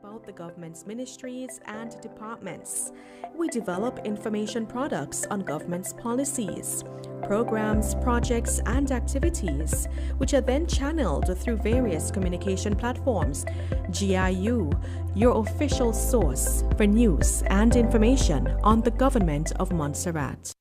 about the government's ministries and departments. We develop information products on government's policies, programs, projects, and activities, which are then channeled through various communication platforms. GIU, your official source for news and information on the government of Montserrat.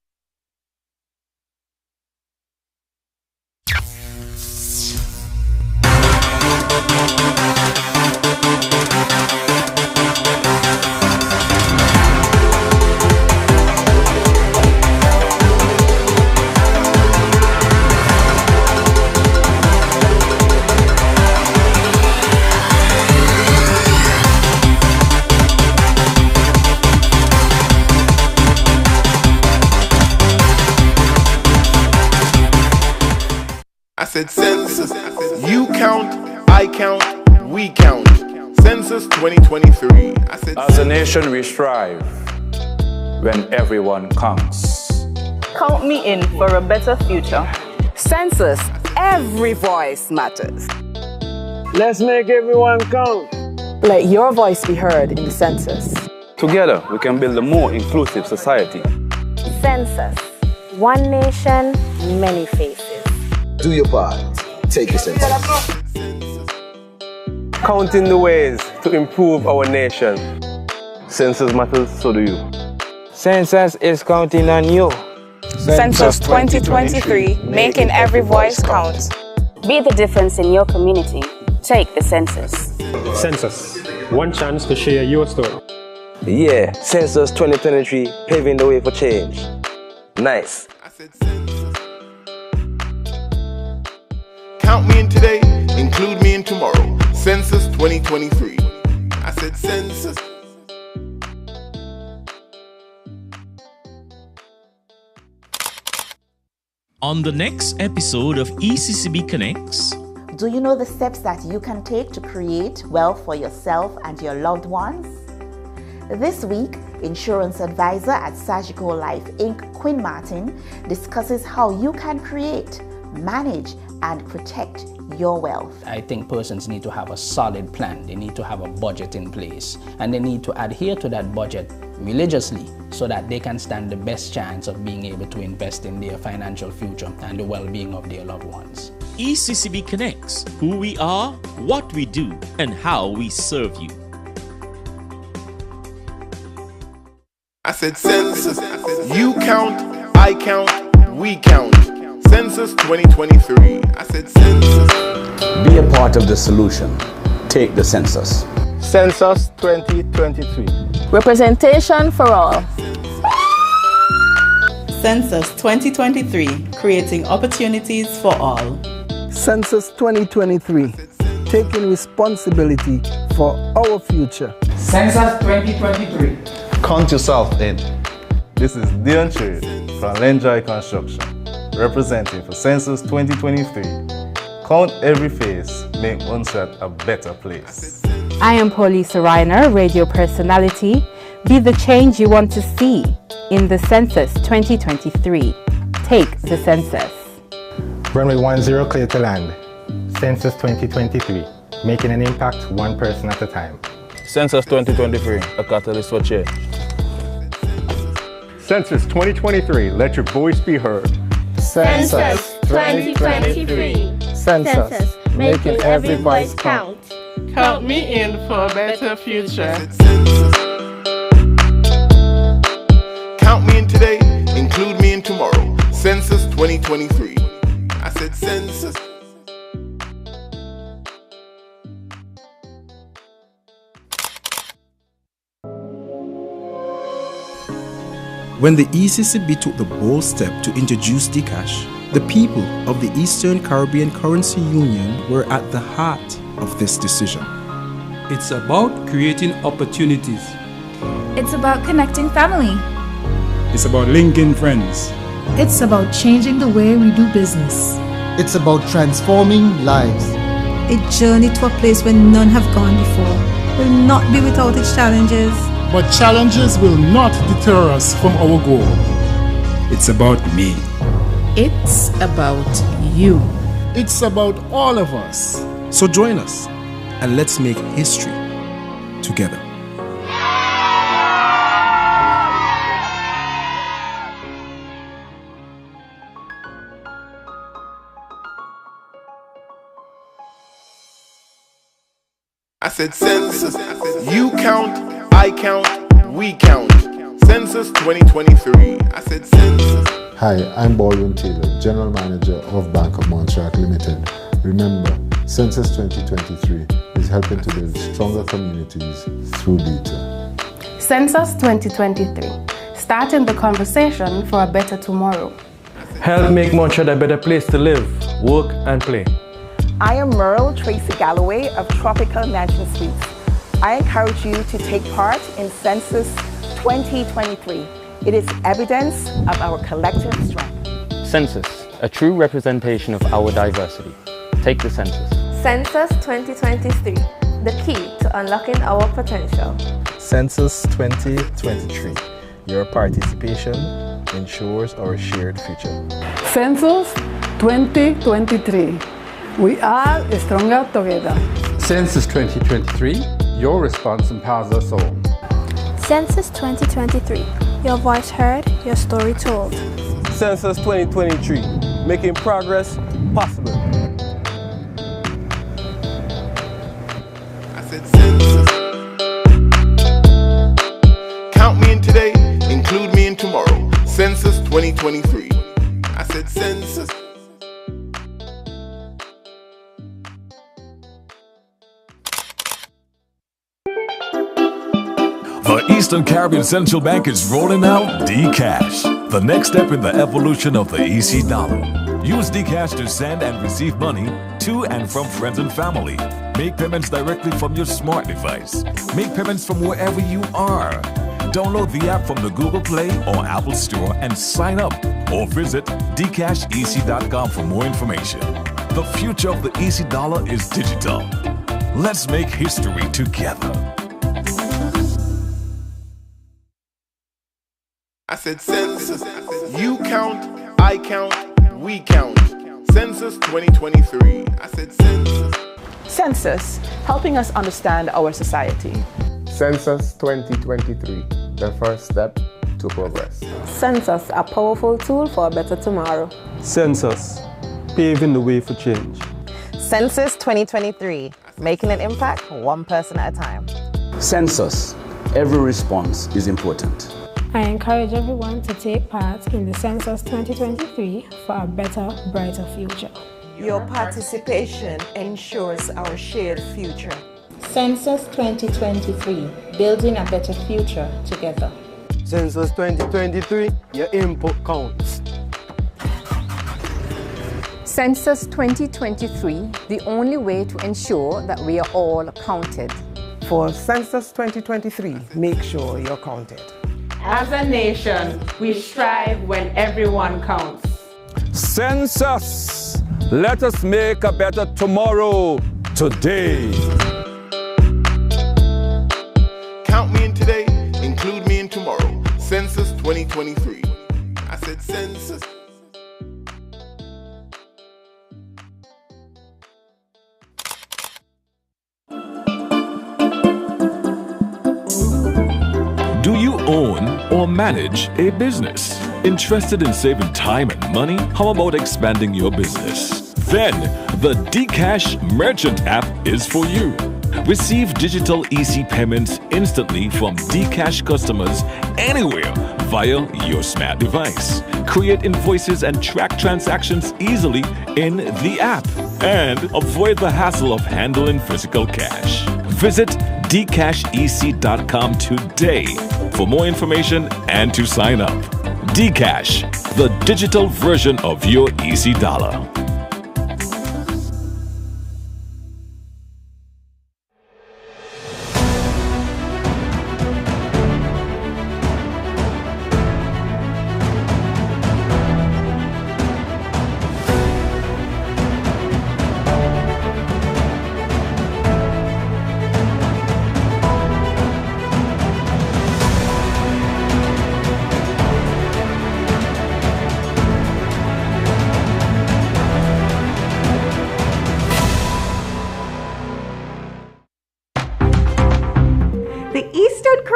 I said census, you count, I count, we count. Census 2023. I said as a nation we strive when everyone counts. Count me in for a better future. Census, every voice matters. Let's make everyone count. Let your voice be heard in the census. Together we can build a more inclusive society. Census, one nation, many faces. Do your part. Take a census. Counting the ways to improve our nation. Census matters, so do you. Census is counting on you. Census 2023, making every voice count. Be the difference in your community. Take the census. Census, one chance to share your story. Yeah, Census 2023, paving the way for change. Nice. count me in today, include me in tomorrow. Census 2023. I said census. On the next episode of ECCB Connects, do you know the steps that you can take to create wealth for yourself and your loved ones? This week, insurance advisor at Sagicor Life Inc., Quinn Martin, discusses how you can create, manage, and protect your wealth. I think persons need to have a solid plan. They need to have a budget in place, and they need to adhere to that budget religiously so that they can stand the best chance of being able to invest in their financial future and the well-being of their loved ones. ECCB Connects, who we are, what we do, and how we serve you. I said census. You count, I count, we count. Census 2023. I said census. Be a part of the solution. Take the census. Census 2023. Representation for all. Census 2023, creating opportunities for all. Census 2023, taking responsibility for our future. Census 2023. Count yourself in. This is Dion Cherry from Lenjoy Construction, representing for Census 2023. Count every face, make Montserrat a better place. I am Paulisa Reiner, radio personality. Be the change you want to see in the Census 2023. Take the census. Runway 10 clear to land. Census 2023, making an impact one person at a time. Census 2023, a catalyst for change. Census 2023, let your voice be heard. Census 2023. Census, making every voice count. Count me in for a better future. Count me in today, include me in tomorrow. Census 2023. I said census. When the ECCB took the bold step to introduce Dcash, the people of the Eastern Caribbean Currency Union were at the heart of this decision. It's about creating opportunities. It's about connecting family. It's about linking friends. It's about changing the way we do business. It's about transforming lives. A journey to a place where none have gone before will not be without its challenges. But challenges will not deter us from our goal. It's about me. It's about you. It's about all of us. So join us and let's make history. together. I said census. You count, I count, we count. Census 2023. I said census. Hi, I'm Baldwin Taylor, General Manager of Bank of Montserrat Limited. Remember, Census 2023 is helping to build stronger communities through data. Census 2023, starting the conversation for a better tomorrow. Help make Montserrat a better place to live, work and play. I am Merle Tracy Galloway of Tropical Mansion Suites. I encourage you to take part in Census 2023. It is evidence of our collective strength. Census, a true representation of our diversity. Take the census. Census 2023, the key to unlocking our potential. Census 2023, your participation ensures our shared future. Census 2023, we are stronger together. Census 2023, your response empowers us all. Census 2023, your voice heard, your story told. Census 2023, making progress possible. I said census. Count me in today, include me in tomorrow. Census 2023. I said census. The Eastern Caribbean Central Bank is rolling out Dcash, the next step in the evolution of the EC dollar. Use Dcash to send and receive money to and from friends and family. Make payments directly from your smart device. Make payments from wherever you are. Download the app from the Google Play or Apple Store and sign up, or visit dcashec.com for more information. The future of the EC dollar is digital. Let's make history together. I said census. You count, I count, we count. Census 2023. I said census. Census, helping us understand our society. Census 2023, the first step to progress. Census, a powerful tool for a better tomorrow. Census, paving the way for change. Census 2023, making an impact one person at a time. Census, every response is important. I encourage everyone to take part in the Census 2023 for a better, brighter future. Your participation ensures our shared future. Census 2023, building a better future together. Census 2023, your input counts. Census 2023, the only way to ensure that we are all counted. For Census 2023, make sure you're counted. As a nation, we strive when everyone counts. Census, let us make a better tomorrow today. Count me in today, include me in tomorrow. Census 2023. I said census. Do you own or manage a business? Interested in saving time and money? How about expanding your business? Then the Dcash Merchant app is for you. Receive digital EC payments instantly from Dcash customers anywhere via your smart device. Create invoices and track transactions easily in the app. And avoid the hassle of handling physical cash. Visit dcashec.com today for more information and to sign up. Dcash, the digital version of your EC dollar.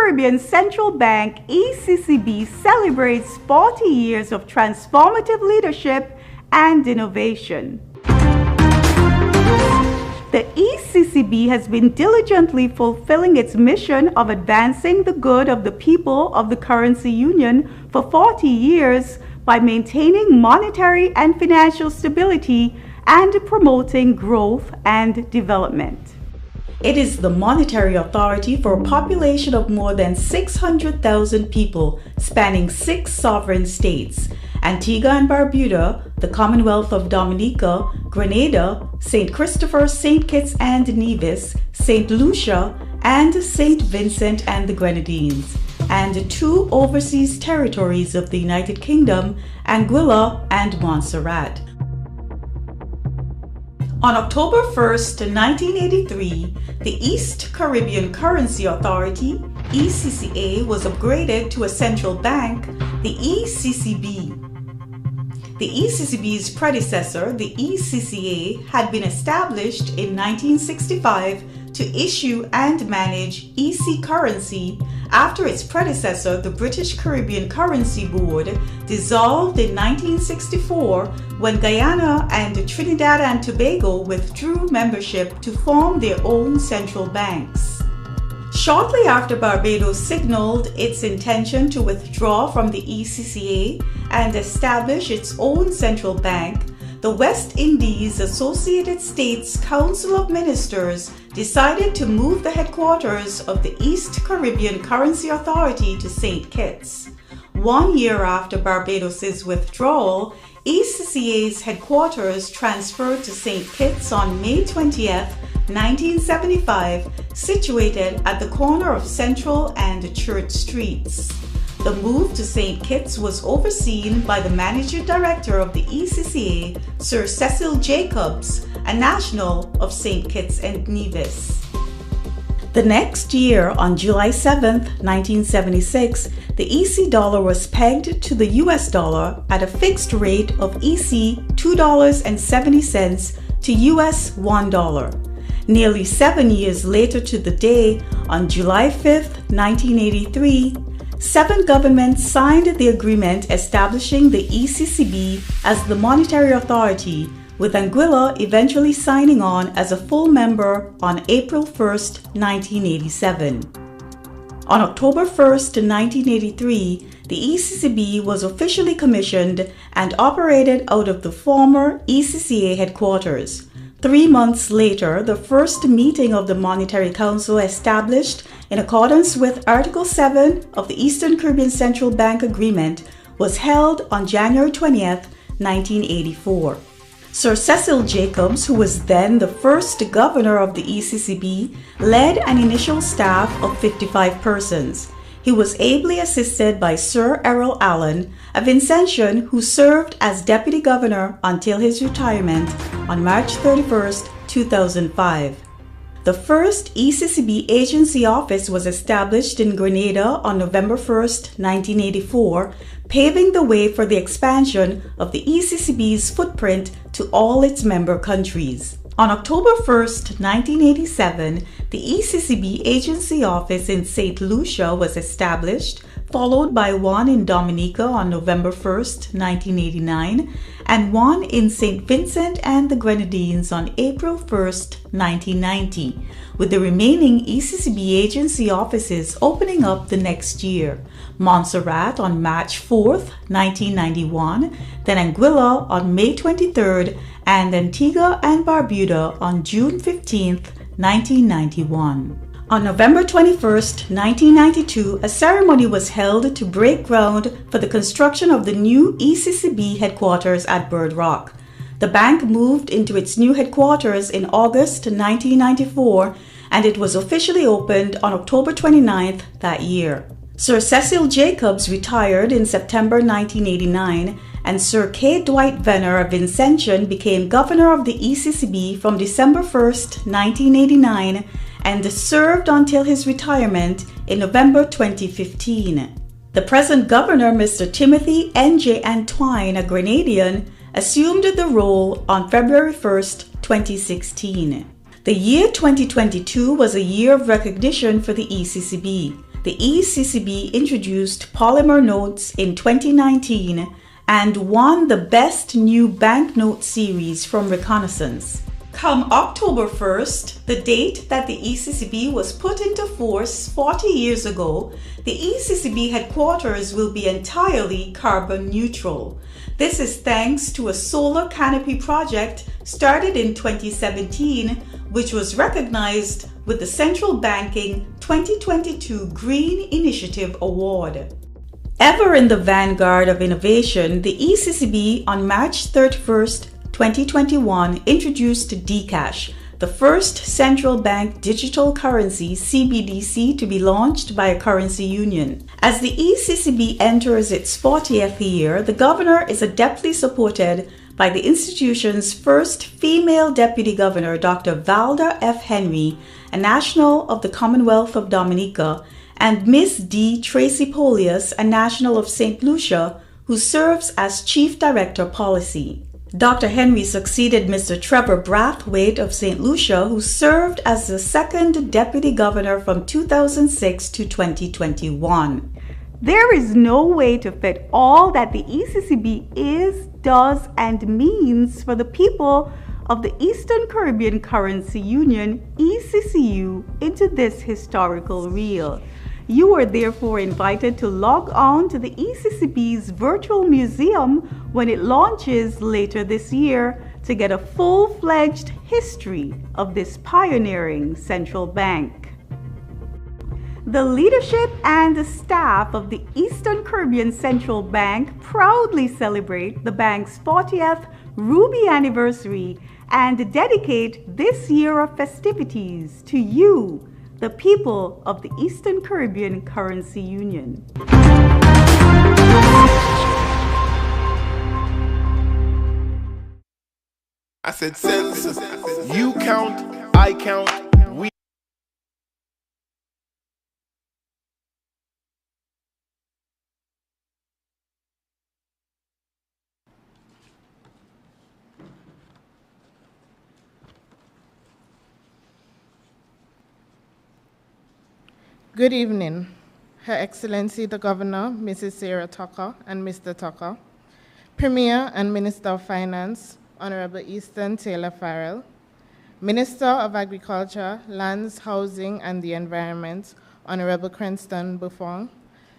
Caribbean Central Bank, ECCB, celebrates 40 years of transformative leadership and innovation. The ECCB has been diligently fulfilling its mission of advancing the good of the people of the currency union for 40 years by maintaining monetary and financial stability and promoting growth and development. It is the monetary authority for a population of more than 600,000 people spanning 6 sovereign states: Antigua and Barbuda, the Commonwealth of Dominica, Grenada, St. Christopher, St. Kitts and Nevis, St. Lucia, and St. Vincent and the Grenadines, and 2 overseas territories of the United Kingdom, Anguilla and Montserrat. On October 1st, 1983, the East Caribbean Currency Authority, ECCA, was upgraded to a central bank, the ECCB. The ECCB's predecessor, the ECCA, had been established in 1965 to issue and manage EC currency after its predecessor, the British Caribbean Currency Board, dissolved in 1964 when Guyana and Trinidad and Tobago withdrew membership to form their own central banks. Shortly after Barbados signaled its intention to withdraw from the ECCA and establish its own central bank, the West Indies Associated States Council of Ministers decided to move the headquarters of the East Caribbean Currency Authority to St. Kitts. 1 year after Barbados's withdrawal, ECCA's headquarters transferred to St. Kitts on May 20th, 1975, situated at the corner of Central and Church Streets. The move to St. Kitts was overseen by the Managing Director of the ECCA, Sir Cecil Jacobs, a national of St. Kitts and Nevis. The next year, on July 7, 1976, the EC dollar was pegged to the US dollar at a fixed rate of EC $2.70 to US $1. Nearly 7 years later to the day, on July 5, 1983, 7 governments signed the agreement establishing the ECCB as the monetary authority, with Anguilla eventually signing on as a full member on April 1, 1987. On October 1, 1983, the ECCB was officially commissioned and operated out of the former ECCA headquarters. 3 months later, the first meeting of the Monetary Council, established in accordance with Article 7 of the Eastern Caribbean Central Bank Agreement, was held on January 20, 1984. Sir Cecil Jacobs, who was then the first governor of the ECCB, led an initial staff of 55 persons. He was ably assisted by Sir Errol Allen, a Vincentian who served as deputy governor until his retirement on March 31, 2005. The first ECCB agency office was established in Grenada on November 1, 1984, paving the way for the expansion of the ECCB's footprint to all its member countries. On October 1, 1987, the ECCB agency office in St. Lucia was established, followed by one in Dominica on November 1, 1989, and one in St. Vincent and the Grenadines on April 1, 1990, with the remaining ECCB agency offices opening up the next year: Montserrat on March 4, 1991, then Anguilla on May 23, and Antigua and Barbuda on June 15, 1991. On November 21, 1992, a ceremony was held to break ground for the construction of the new ECCB headquarters at Bird Rock. The bank moved into its new headquarters in August 1994, and it was officially opened on October 29th that year. Sir Cecil Jacobs retired in September 1989, and Sir K. Dwight Venner, a Vincentian, became governor of the ECCB from December 1, 1989, and served until his retirement in November 2015. The present governor, Mr. Timothy N.J. Antwine, a Grenadian, assumed the role on February 1, 2016. The year 2022 was a year of recognition for the ECCB. the ECCB introduced polymer notes in 2019 and won the Best New Banknote Series from Reconnaissance. Come October 1st, the date that the ECCB was put into force 40 years ago, the ECCB headquarters will be entirely carbon neutral. This is thanks to a solar canopy project started in 2017, which was recognized with the Central Banking 2022 Green Initiative Award. Ever in the vanguard of innovation, the ECCB on March 31st, 2021 introduced Dcash, the first central bank digital currency CBDC to be launched by a currency union. As the ECCB enters its 40th year, the governor is adeptly supported by the institution's first female deputy governor, Dr. Valda F. Henry, a national of the Commonwealth of Dominica, and Miss D. Tracy Polius, a national of St. Lucia, who serves as Chief Director Policy. Dr. Henry succeeded Mr. Trevor Brathwaite of St. Lucia, who served as the second deputy governor from 2006 to 2021. There is no way to fit all that the ECCB is, does, and means for the people of the Eastern Caribbean Currency Union, ECCU, into this historical reel. You are therefore invited to log on to the ECCB's virtual museum when it launches later this year to get a full-fledged history of this pioneering central bank. The leadership and the staff of the Eastern Caribbean Central Bank proudly celebrate the bank's 40th Ruby anniversary and dedicate this year of festivities to you, the people of the Eastern Caribbean Currency Union. I said census. You count, I count, we. Good evening, Her Excellency the Governor, Mrs. Sarah Tucker and Mr. Tucker, Premier and Minister of Finance, Honorable Easton Taylor Farrell, Minister of Agriculture, Lands, Housing and the Environment, Honorable Cranston Buffon,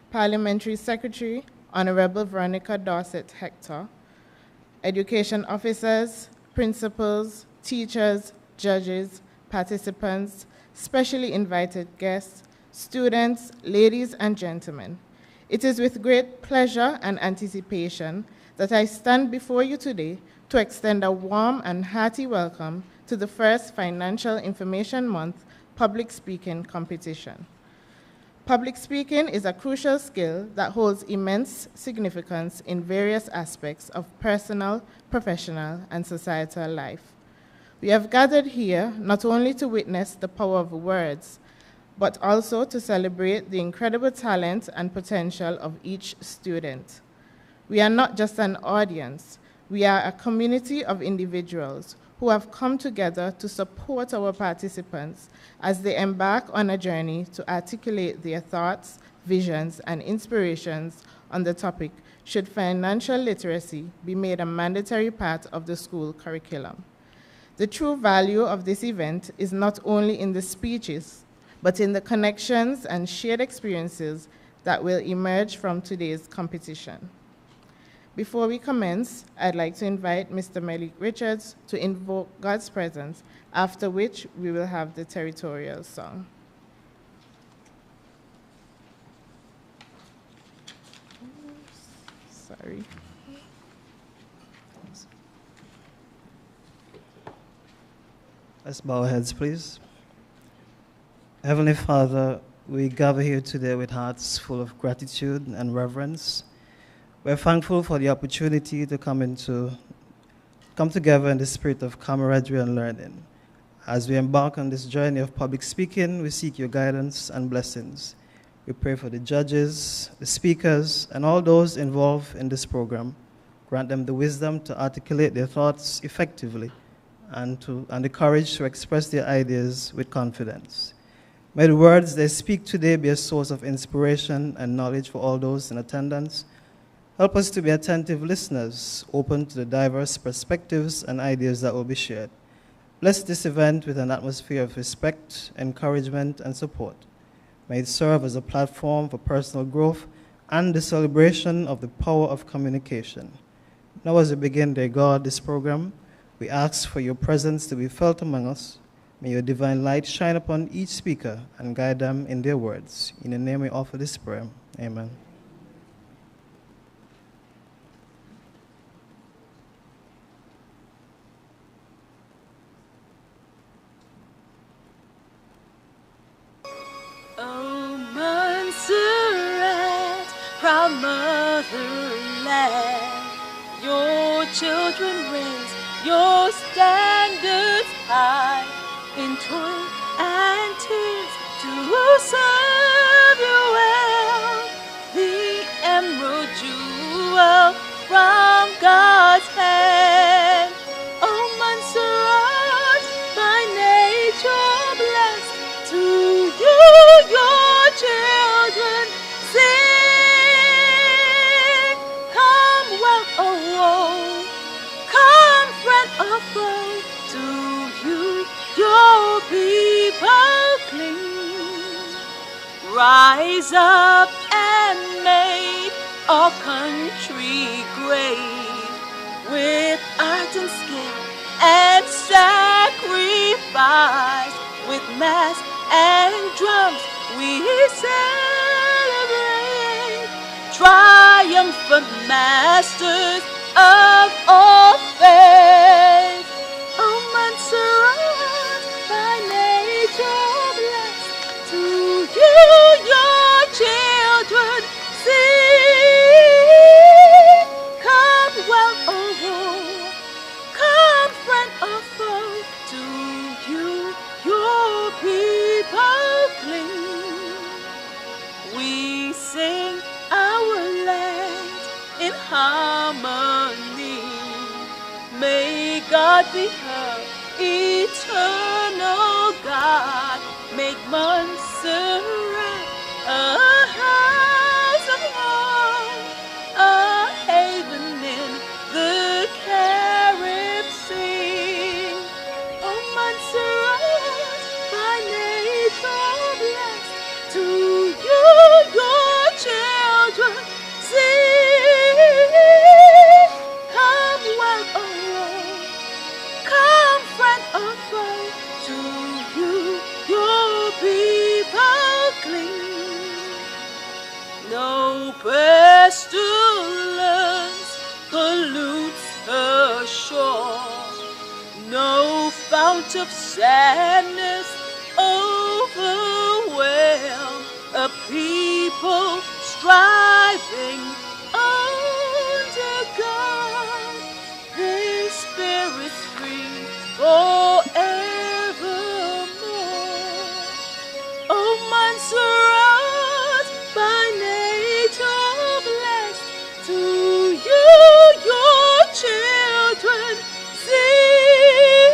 Parliamentary Secretary, Honorable Veronica Dorset Hector, Education Officers, Principals, Teachers, Judges, Participants, specially invited guests, students, ladies and gentlemen, it is with great pleasure and anticipation that I stand before you today to extend a warm and hearty welcome to the first Financial Information Month public speaking competition. Public speaking is a crucial skill that holds immense significance in various aspects of personal, professional, and societal life. We have gathered here not only to witness the power of words, but also to celebrate the incredible talent and potential of each student. We are not just an audience, we are a community of individuals who have come together to support our participants as they embark on a journey to articulate their thoughts, visions, and inspirations on the topic, should financial literacy be made a mandatory part of the school curriculum. The true value of this event is not only in the speeches, but in the connections and shared experiences that will emerge from today's competition. Before we commence, I'd like to invite Mr. Malik Richards to invoke God's presence, after which we will have the territorial song. Sorry. Let's bow our heads, please. Heavenly Father, we gather here today with hearts full of gratitude and reverence. We're thankful for the opportunity to come together in the spirit of camaraderie and learning. As we embark on this journey of public speaking, we seek your guidance and blessings. We pray for the judges, the speakers, and all those involved in this program. Grant them the wisdom to articulate their thoughts effectively and the courage to express their ideas with confidence. May the words they speak today be a source of inspiration and knowledge for all those in attendance. Help us to be attentive listeners, open to the diverse perspectives and ideas that will be shared. Bless this event with an atmosphere of respect, encouragement, and support. May it serve as a platform for personal growth and the celebration of the power of communication. Now, as we begin, dear God, this program, we ask for your presence to be felt among us. May your divine light shine upon each speaker and guide them in their words. In the name we offer this prayer. Amen. Oh, Montserrat, proud motherland, your children raise your standards high in toil and tears to serve you well. The emerald jewel from God's hand. Oh, Montserrat, by nature blessed, to you your children sing. Come, wealth or woe, come, friend or foe, to you your people cling. Rise up and make our country great. With art and skill and sacrifice, with mass and drums we celebrate. Triumphant masters of all faith. Oh, Montserrat, by nature blessed, to you your children sing. Come, wealth or woe, come, friend or foe, to you your people cling. We sing our land in harmony. May God be her eternal God. Make Montserrat a house of home, a haven in the Carib Sea. Oh, Montserrat, by nature blessed, to you your children sing. Come, wealth or woe, come, friend or foe, to you your people cling. No pestilence pollutes her shore, no fount of sadness overwhelm a people striving under God. Their spirits free forevermore. Oh, Montserrat, by nature blessed, to you your children sing.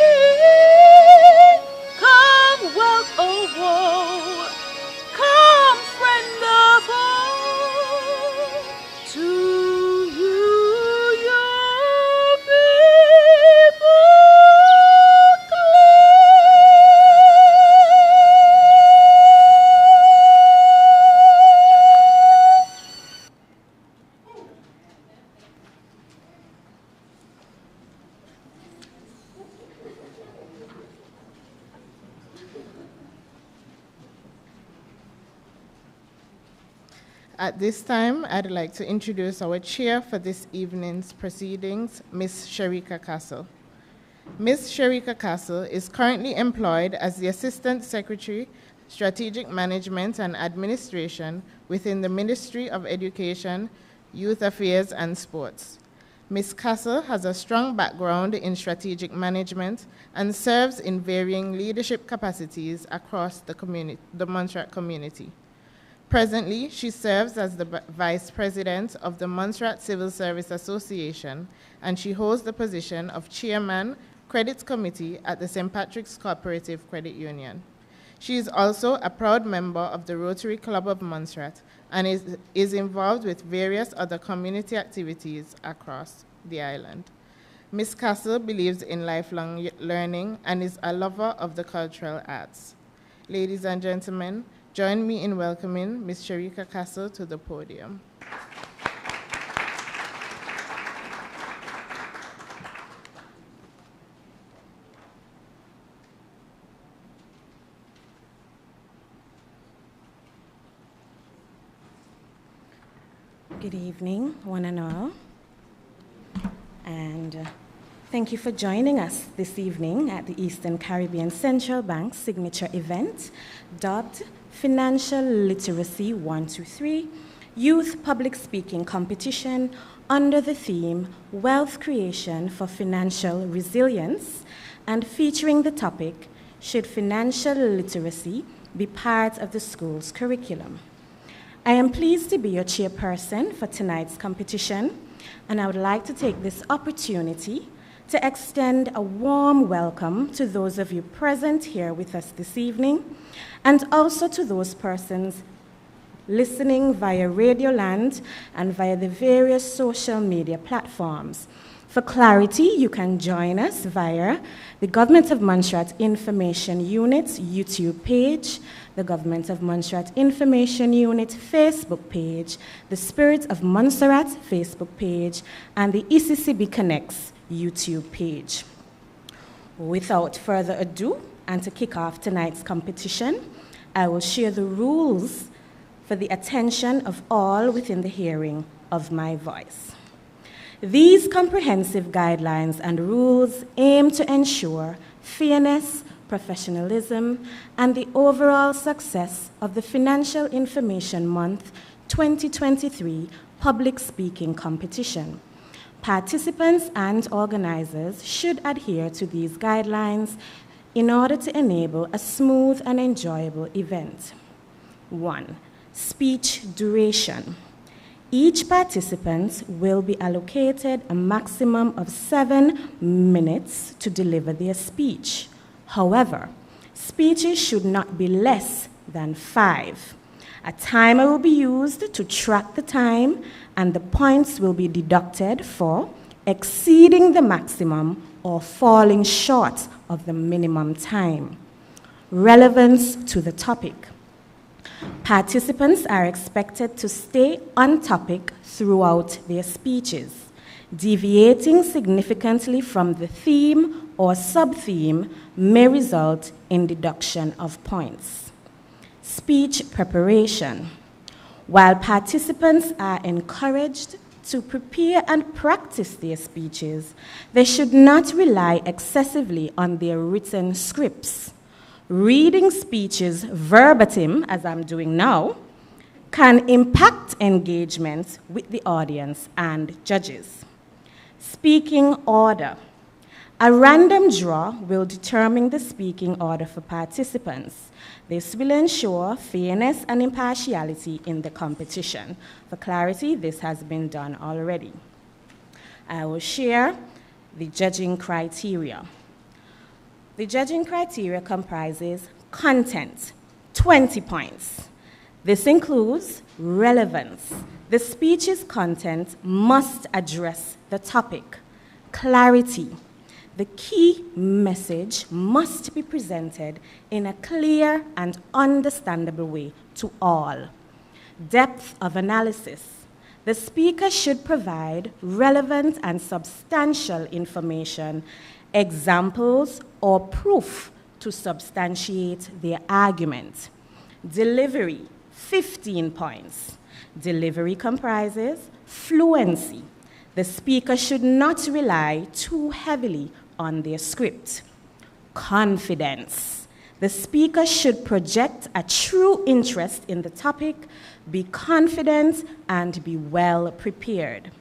Come, wealth or woe, come, friend of all, to you your people At this time, I'd like to introduce our chair for this evening's proceedings, Ms. Sharika Castle. Ms. Sharika Castle is currently employed as the Assistant Secretary, Strategic Management and Administration within the Ministry of Education, Youth Affairs and Sports. Ms. Castle has a strong background in strategic management and serves in varying leadership capacities across the Montserrat community. Presently, she serves as the Vice President of the Montserrat Civil Service Association, and she holds the position of Chairman, Credits Committee at the St. Patrick's Cooperative Credit Union. She is also a proud member of the Rotary Club of Montserrat and is involved with various other community activities across the island. Ms. Castle believes in lifelong learning and is a lover of the cultural arts. Ladies and gentlemen, join me in welcoming Ms. Sharika Castle to the podium. Good evening, one and all. And thank you for joining us this evening at the Eastern Caribbean Central Bank signature event, dubbed Financial Literacy 123 Youth Public Speaking Competition, under the theme Wealth Creation for Financial Resilience, and featuring the topic, Should Financial Literacy be Part of the School's Curriculum? I am pleased to be your chairperson for tonight's competition, and I would like to take this opportunity to extend a warm welcome to those of you present here with us this evening, and also to those persons listening via Radioland and via the various social media platforms. For clarity, you can join us via the Government of Montserrat Information Unit's YouTube page, the Government of Montserrat Information Unit Facebook page, the Spirit of Montserrat Facebook page, and the ECCB Connects YouTube page. Without further ado, and to kick off tonight's competition, I will share the rules for the attention of all within the hearing of my voice. These comprehensive guidelines and rules aim to ensure fairness, professionalism, and the overall success of the Financial Information Month 2023 Public Speaking Competition. Participants and organizers should adhere to these guidelines in order to enable a smooth and enjoyable event. 1. Speech duration. Each participant will be allocated a maximum of 7 minutes to deliver their speech. However, speeches should not be less than 5. A timer will be used to track the time, and the points will be deducted for exceeding the maximum or falling short of the minimum time. Relevance to the topic. Participants are expected to stay on topic throughout their speeches. Deviating significantly from the theme or sub-theme may result in deduction of points. Speech preparation. While participants are encouraged to prepare and practice their speeches, they should not rely excessively on their written scripts. Reading speeches verbatim, as I'm doing now, can impact engagement with the audience and judges. Speaking order. A random draw will determine the speaking order for participants. This will ensure fairness and impartiality in the competition. For clarity, this has been done already. I will share the judging criteria. The judging criteria comprises content, 20 points. This includes relevance. The speech's content must address the topic. Clarity. The key message must be presented in a clear and understandable way to all. Depth of analysis. The speaker should provide relevant and substantial information, examples, or proof to substantiate their argument. Delivery, 15 points. Delivery comprises fluency. The speaker should not rely too heavily on their script. Confidence. The speaker should project a true interest in the topic, be confident, and be well prepared.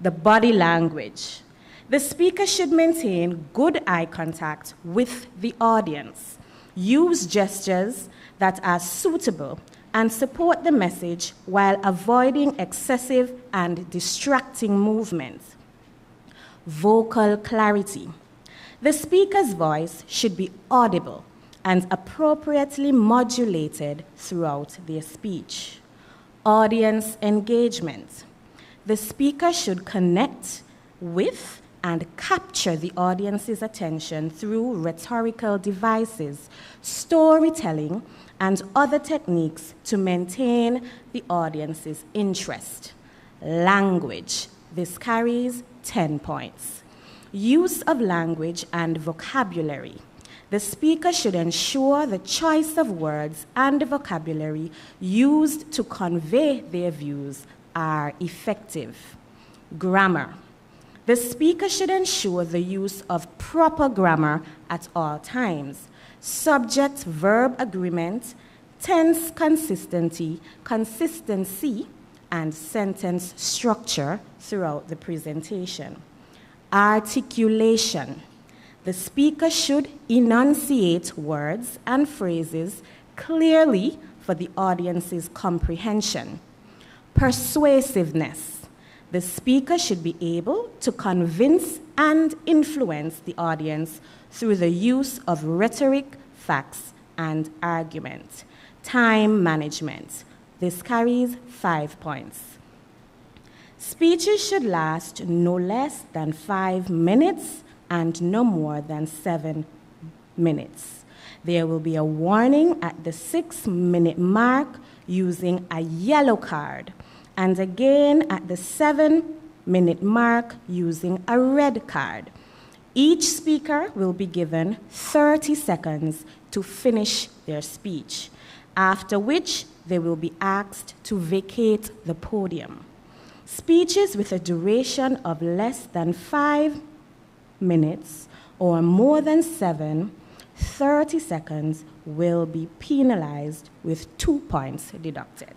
The body language. The speaker should maintain good eye contact with the audience, use gestures that are suitable, and support the message while avoiding excessive and distracting movements. Vocal clarity. The speaker's voice should be audible and appropriately modulated throughout their speech. Audience engagement. The speaker should connect with and capture the audience's attention through rhetorical devices, storytelling, and other techniques to maintain the audience's interest. Language. This carries 10 points. Use of language and vocabulary. The speaker should ensure the choice of words and vocabulary used to convey their views are effective. Grammar. The speaker should ensure the use of proper grammar at all times. Subject-verb agreement, tense consistency, and sentence structure throughout the presentation. Articulation. The speaker should enunciate words and phrases clearly for the audience's comprehension. Persuasiveness. The speaker should be able to convince and influence the audience through the use of rhetoric, facts, and argument. Time management. This carries 5 points. Speeches should last no less than 5 minutes and no more than 7 minutes. There will be a warning at the 6-minute mark using a yellow card, and again at the 7-minute mark using a red card. Each speaker will be given 30 seconds to finish their speech, after which they will be asked to vacate the podium. Speeches with a duration of less than 5 minutes or more than 30 seconds will be penalized with 2 points deducted.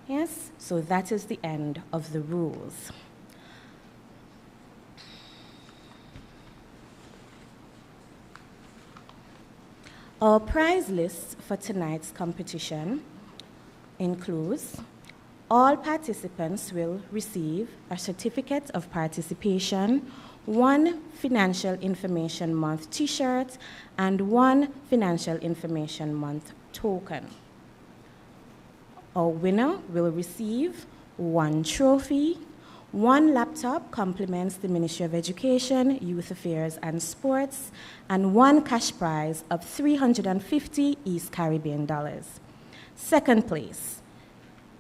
Yes, so that is the end of the rules. Our prize list for tonight's competition includes: all participants will receive a certificate of participation, 1 Financial Information Month t-shirt, and 1 Financial Information Month token. Our winner will receive 1 trophy, 1 laptop complements the Ministry of Education, Youth Affairs and Sports, and 1 cash prize of $350 East Caribbean dollars. Second place.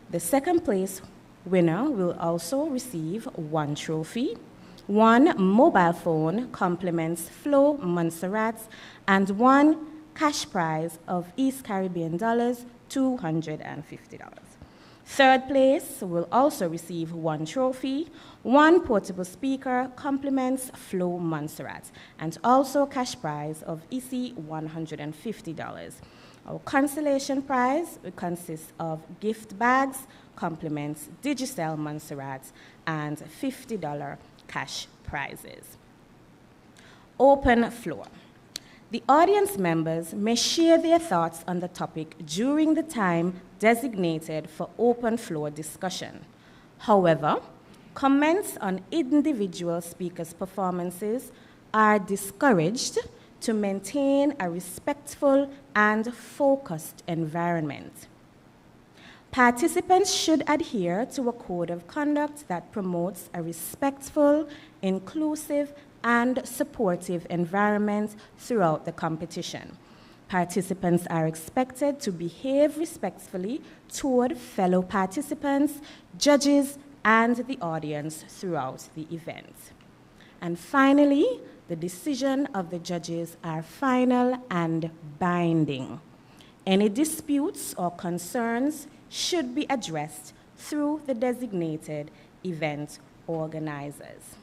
The second place winner will also receive 1 trophy, 1 mobile phone complements Flo Montserrat, and 1 cash prize of East Caribbean dollars, $250. Third place will also receive 1 trophy, 1 portable speaker complements Flo Montserrat, and also cash prize of EC $150. Our consolation prize consists of gift bags, complements Digicel Montserrat, and $50 cash prizes. Open floor. The audience members may share their thoughts on the topic during the time designated for open floor discussion. However, comments on individual speakers' performances are discouraged to maintain a respectful and focused environment. Participants should adhere to a code of conduct that promotes a respectful, inclusive, and supportive environment throughout the competition. Participants are expected to behave respectfully toward fellow participants, judges, and the audience throughout the event. And finally, the decision of the judges are final and binding. Any disputes or concerns should be addressed through the designated event organizers.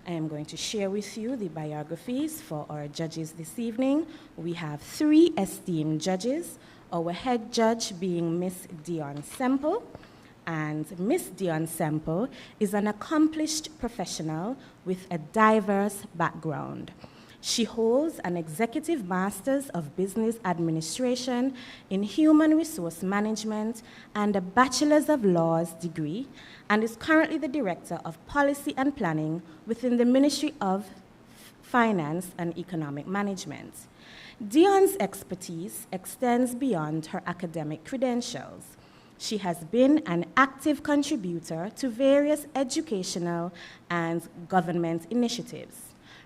I am going to share with you the biographies for our judges this evening. We have 3 esteemed judges, our head judge being Miss Dion Semple. And Miss Dion Semple is an accomplished professional with a diverse background. She holds an Executive Master's of Business Administration in Human Resource Management and a Bachelor's of Laws degree, and is currently the Director of Policy and Planning within the Ministry of finance, and economic management. Dion's expertise extends beyond her academic credentials. She has been an active contributor to various educational and government initiatives.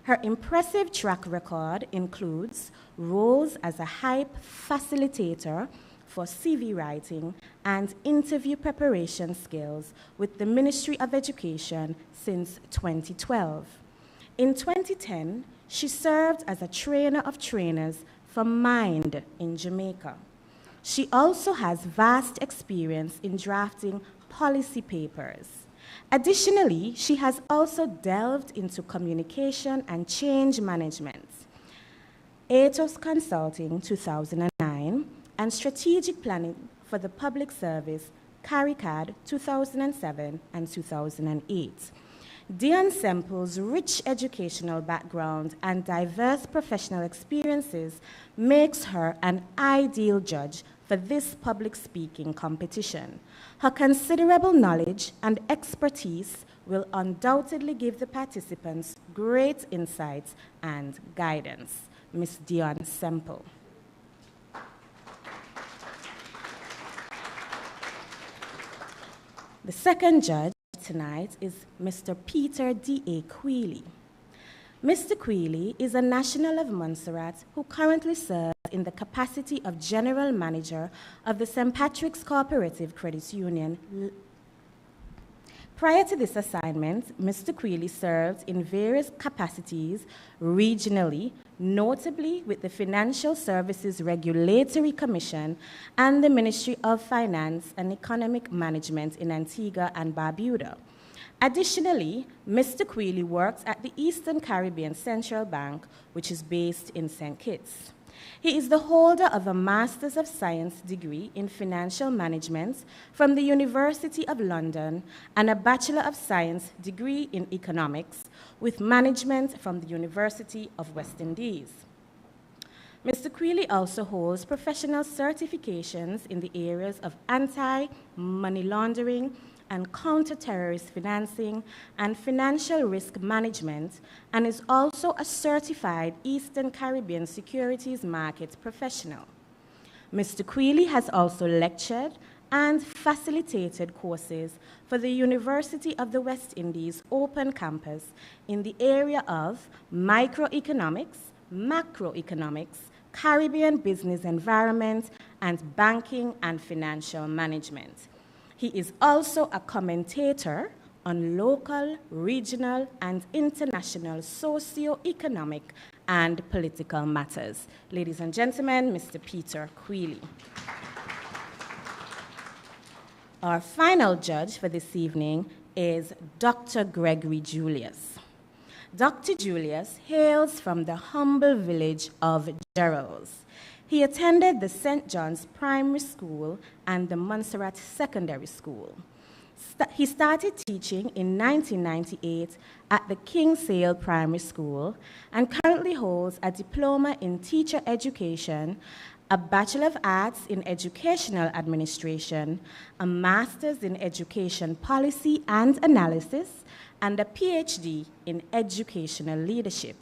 Her impressive track record includes roles as a HYPE facilitator for CV writing and interview preparation skills with the Ministry of Education since 2012. In 2010, she served as a trainer of trainers for MIND in Jamaica. She also has vast experience in drafting policy papers. Additionally, she has also delved into communication and change management, Atos Consulting 2009, and strategic planning for the public service, CARICAD 2007 and 2008. Dion Semple's rich educational background and diverse professional experiences makes her an ideal judge for this public speaking competition. Her considerable knowledge and expertise will undoubtedly give the participants great insights and guidance. Ms. Dion Semple. The second judge tonight is Mr. Peter D.A. Quealy. Mr. Quealy is a national of Montserrat who currently serves in the capacity of General Manager of the St. Patrick's Cooperative Credit Union. Prior to this assignment, Mr. Quealy served in various capacities regionally, notably with the Financial Services Regulatory Commission and the Ministry of Finance and Economic Management in Antigua and Barbuda. Additionally, Mr. Quealy works at the Eastern Caribbean Central Bank, which is based in St. Kitts. He is the holder of a Master's of Science degree in Financial Management from the University of London and a Bachelor of Science degree in Economics with Management from the University of West Indies. Mr. Quealy also holds professional certifications in the areas of anti-money laundering and counter-terrorist financing and financial risk management, and is also a certified Eastern Caribbean securities market professional. Mr. Quealy has also lectured and facilitated courses for the University of the West Indies Open Campus in the area of microeconomics, macroeconomics, Caribbean business environment, and banking and financial management. He is also a commentator on local, regional, and international socio-economic and political matters. Ladies and gentlemen, Mr. Peter Quealy. Our final judge for this evening is Dr. Gregory Julius. Dr. Julius hails from the humble village of Gerrals. He attended the St. John's Primary School and the Montserrat Secondary School. He started teaching in 1998 at the Kingsale Primary School and currently holds a diploma in teacher education, a Bachelor of Arts in Educational Administration, a Master's in Education Policy and Analysis, and a PhD in Educational Leadership.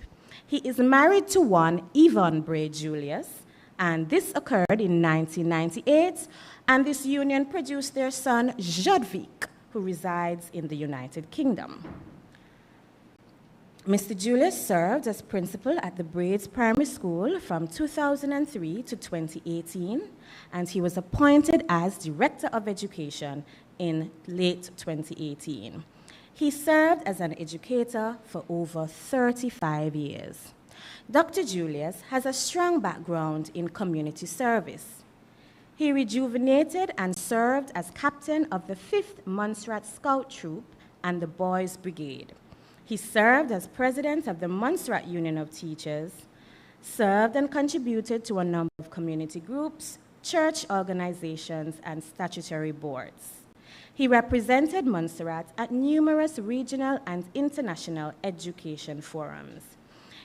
He is married to one Yvonne Bray Julius, and this occurred in 1998, and this union produced their son, Jodvik, who resides in the United Kingdom. Mr. Julius served as principal at the Braids Primary School from 2003 to 2018, and he was appointed as Director of Education in late 2018. He served as an educator for over 35 years. Dr. Julius has a strong background in community service. He rejuvenated and served as captain of the 5th Montserrat Scout Troop and the Boys Brigade. He served as president of the Montserrat Union of Teachers, served and contributed to a number of community groups, church organizations, and statutory boards. He represented Montserrat at numerous regional and international education forums.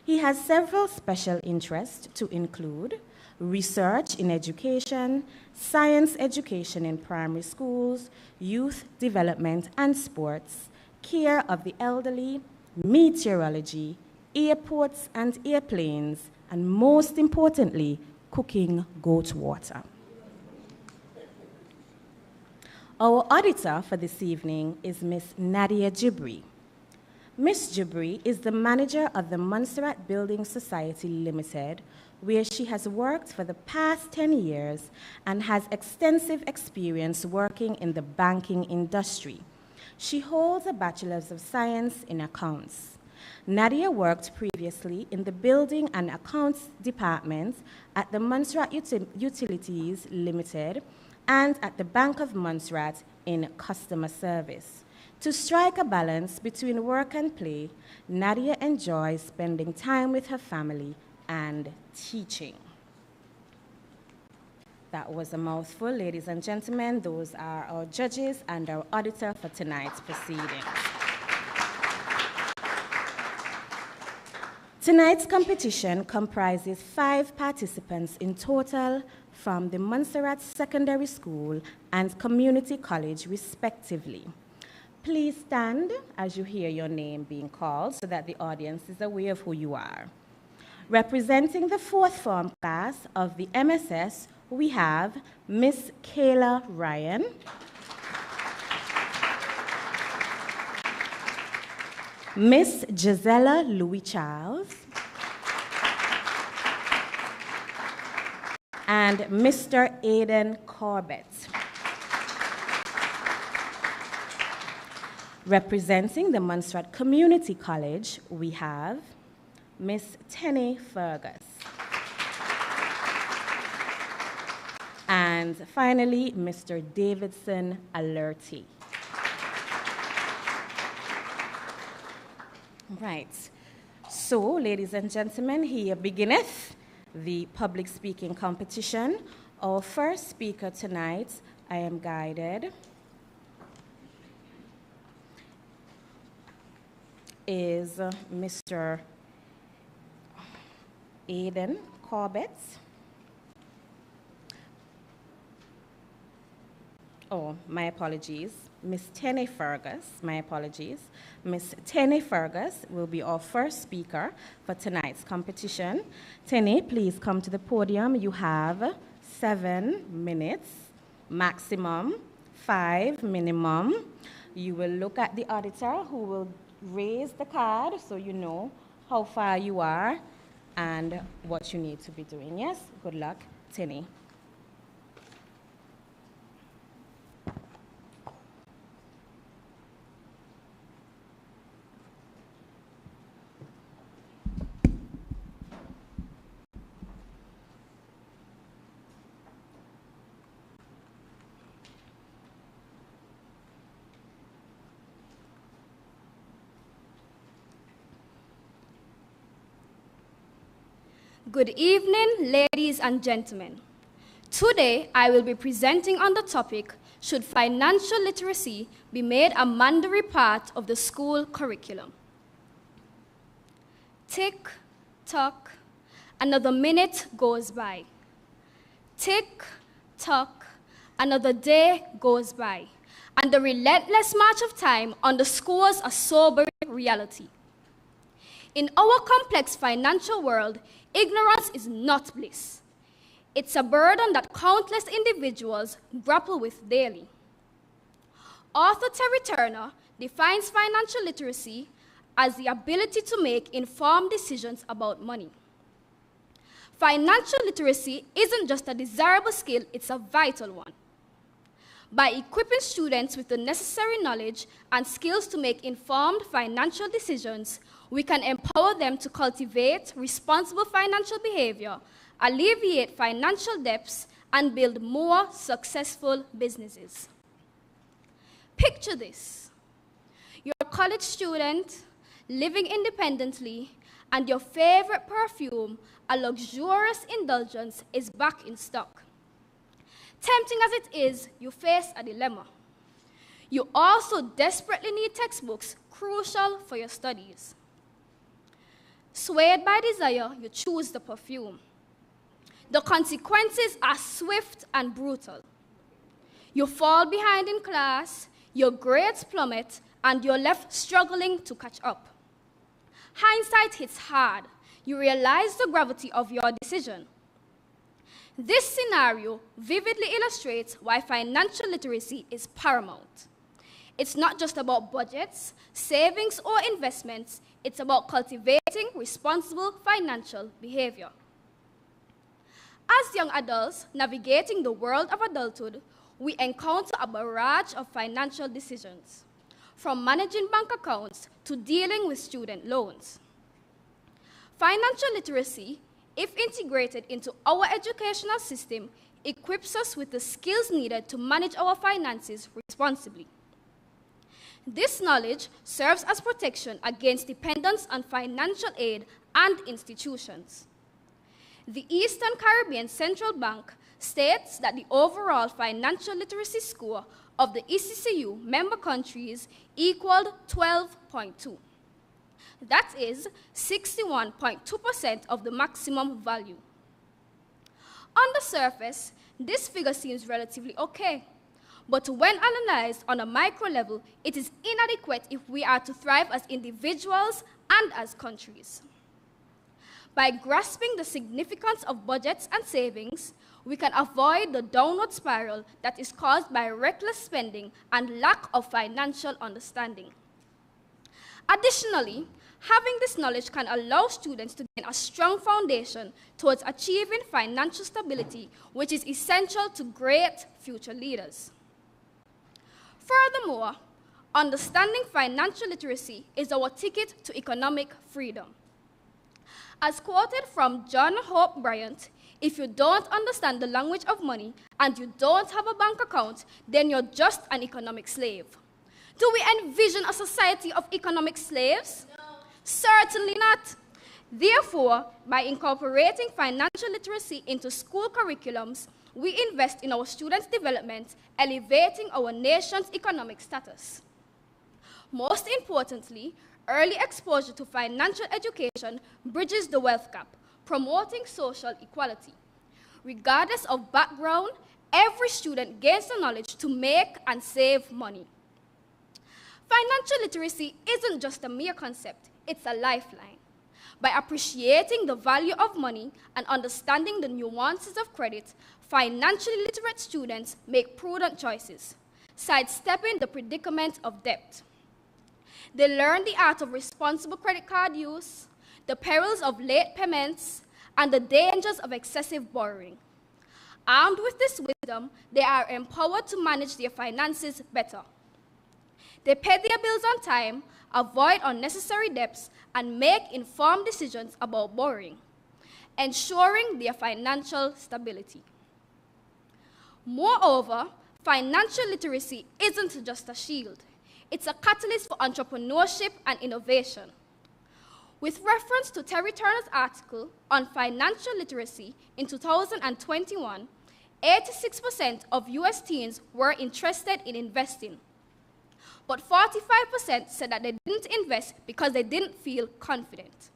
He has several special interests to include research in education, science education in primary schools, youth development and sports, care of the elderly, meteorology, airports and airplanes, and most importantly, cooking goat water. Our auditor for this evening is Ms. Nadia Jibri. Ms. Jibri is the manager of the Montserrat Building Society Limited, where she has worked for the past 10 years and has extensive experience working in the banking industry. She holds a Bachelor's of Science in Accounts. Nadia worked previously in the Building and Accounts Department at the Montserrat Utilities Limited and at the Bank of Montserrat in customer service. To strike a balance between work and play, Nadia enjoys spending time with her family and teaching. That was a mouthful, ladies and gentlemen. Those are our judges and our auditor for tonight's proceedings. Tonight's competition comprises 5 participants in total from the Montserrat Secondary School and Community College, respectively. Please stand as you hear your name being called so that the audience is aware of who you are. Representing the 4th form class of the MSS, we have Miss Kayla Ryan, Miss Gisela Louis-Charles, and Mr. Aidan Corbett. Representing the Montserrat Community College, we have Miss Tenny Fergus. And finally, Mr. Davidson Alerti. Right. So, ladies and gentlemen, here beginneth the public speaking competition. Our first speaker tonight, I am guided, is Mr. Aidan Corbett. Oh, my apologies. Miss Tenny Fergus, my apologies. Miss Tenny Fergus will be our first speaker for tonight's competition. Tenny, please come to the podium. You have 7 minutes, maximum, 5 minimum. You will look at the auditor who will raise the card so you know how far you are and what you need to be doing. Yes, good luck, Tenny. Good evening, ladies and gentlemen. Today, I will be presenting on the topic, should financial literacy be made a mandatory part of the school curriculum? Tick, tock, another minute goes by. Tick, tock, another day goes by. And the relentless march of time underscores a sobering reality. In our complex financial world, ignorance is not bliss. It's a burden that countless individuals grapple with daily. Arthur Terry Turner defines financial literacy as the ability to make informed decisions about money. Financial literacy isn't just a desirable skill, it's a vital one. By equipping students with the necessary knowledge and skills to make informed financial decisions, we can empower them to cultivate responsible financial behavior, alleviate financial debts, and build more successful businesses. Picture this. You're a college student living independently, and your favorite perfume, a luxurious indulgence, is back in stock. Tempting as it is, you face a dilemma. You also desperately need textbooks crucial for your studies. Swayed by desire, you choose the perfume. The consequences are swift and brutal. You fall behind in class, your grades plummet, and you're left struggling to catch up. hindsight hits hard. You realize the gravity of your decision. This scenario vividly illustrates why financial literacy is paramount. It's not just about budgets, savings, or investments. It's about cultivating responsible financial behavior. As young adults navigating the world of adulthood, we encounter a barrage of financial decisions, from managing bank accounts to dealing with student loans. Financial literacy, if integrated into our educational system, equips us with the skills needed to manage our finances responsibly. This knowledge serves as protection against dependence on financial aid and institutions. The Eastern Caribbean Central Bank states that the overall financial literacy score of the ECCU member countries equaled 12.2. That is 61.2% of the maximum value. On the surface, this figure seems relatively okay, but when analyzed on a micro level, it is inadequate if we are to thrive as individuals and as countries. By grasping the significance of budgets and savings, we can avoid the downward spiral that is caused by reckless spending and lack of financial understanding. Additionally, having this knowledge can allow students to gain a strong foundation towards achieving financial stability, which is essential to great future leaders. Furthermore, understanding financial literacy is our ticket to economic freedom. As quoted from John Hope Bryant, if you don't understand the language of money and you don't have a bank account, then you're just an economic slave. Do we envision a society of economic slaves? No. Certainly not. Therefore, by incorporating financial literacy into school curriculums, we invest in our students' development, elevating our nation's economic status. Most importantly, early exposure to financial education bridges the wealth gap, promoting social equality. Regardless of background, every student gains the knowledge to make and save money. Financial literacy isn't just a mere concept, it's a lifeline. By appreciating the value of money and understanding the nuances of credit, financially literate students make prudent choices, sidestepping the predicament of debt. They learn the art of responsible credit card use, the perils of late payments, and the dangers of excessive borrowing. Armed with this wisdom, they are empowered to manage their finances better. They pay their bills on time, avoid unnecessary debts, and make informed decisions about borrowing, ensuring their financial stability. Moreover, financial literacy isn't just a shield. It's a catalyst for entrepreneurship and innovation. With reference to Terry Turner's article on financial literacy in 2021, 86% of US teens were interested in investing. But 45% said that they didn't invest because they didn't feel confident.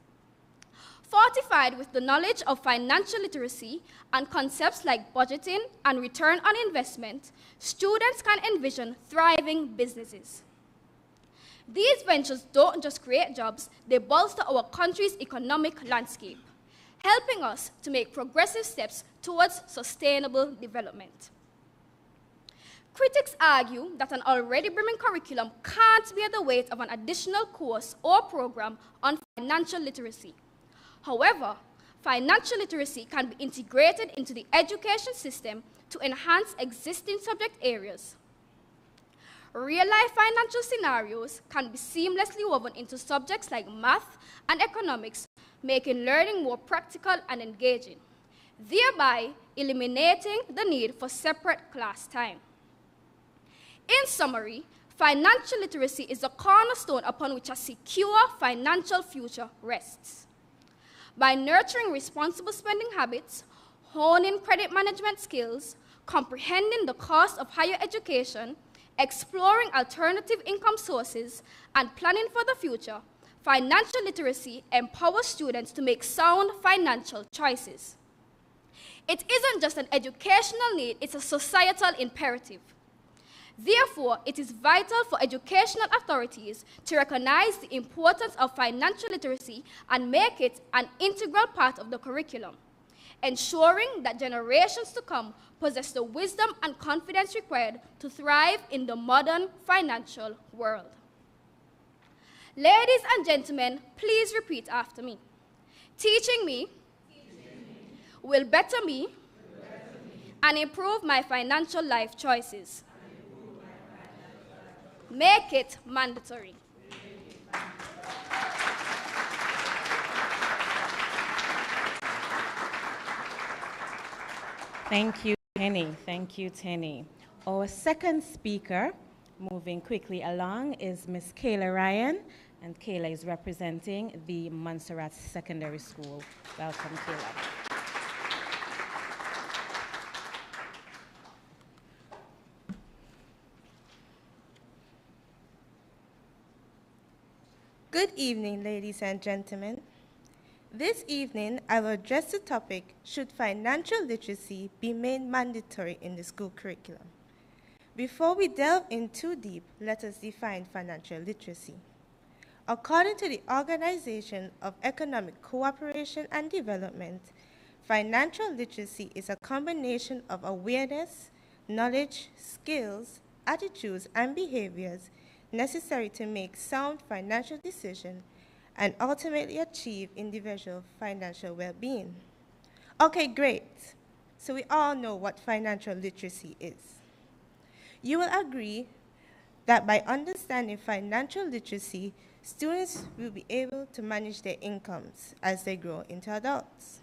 Fortified with the knowledge of financial literacy and concepts like budgeting and return on investment, students can envision thriving businesses. These ventures don't just create jobs, they bolster our country's economic landscape, helping us to make progressive steps towards sustainable development. Critics argue that an already brimming curriculum can't bear the weight of an additional course or program on financial literacy. However, financial literacy can be integrated into the education system to enhance existing subject areas. Real-life financial scenarios can be seamlessly woven into subjects like math and economics, making learning more practical and engaging, thereby eliminating the need for separate class time. In summary, financial literacy is the cornerstone upon which a secure financial future rests. By nurturing responsible spending habits, honing credit management skills, comprehending the cost of higher education, exploring alternative income sources, and planning for the future, financial literacy empowers students to make sound financial choices. It isn't just an educational need, it's a societal imperative. Therefore, it is vital for educational authorities to recognize the importance of financial literacy and make it an integral part of the curriculum, ensuring that generations to come possess the wisdom and confidence required to thrive in the modern financial world. Ladies and gentlemen, please repeat after me. Teaching me will better me and improve my financial life choices. Make it mandatory. Thank you, Tenny. Thank you, Tenny. Our second speaker, moving quickly along, is Miss Kayla Ryan, and Kayla is representing the Montserrat Secondary School. Welcome, Kayla. Good evening, ladies and gentlemen. This evening, I will address the topic, should financial literacy be made mandatory in the school curriculum? Before we delve in too deep, let us define financial literacy. According to the Organization of Economic Cooperation and Development, financial literacy is a combination of awareness, knowledge, skills, attitudes, and behaviors necessary to make sound financial decisions and ultimately achieve individual financial well-being. Okay, great. So we all know what financial literacy is. You will agree that by understanding financial literacy, students will be able to manage their incomes as they grow into adults.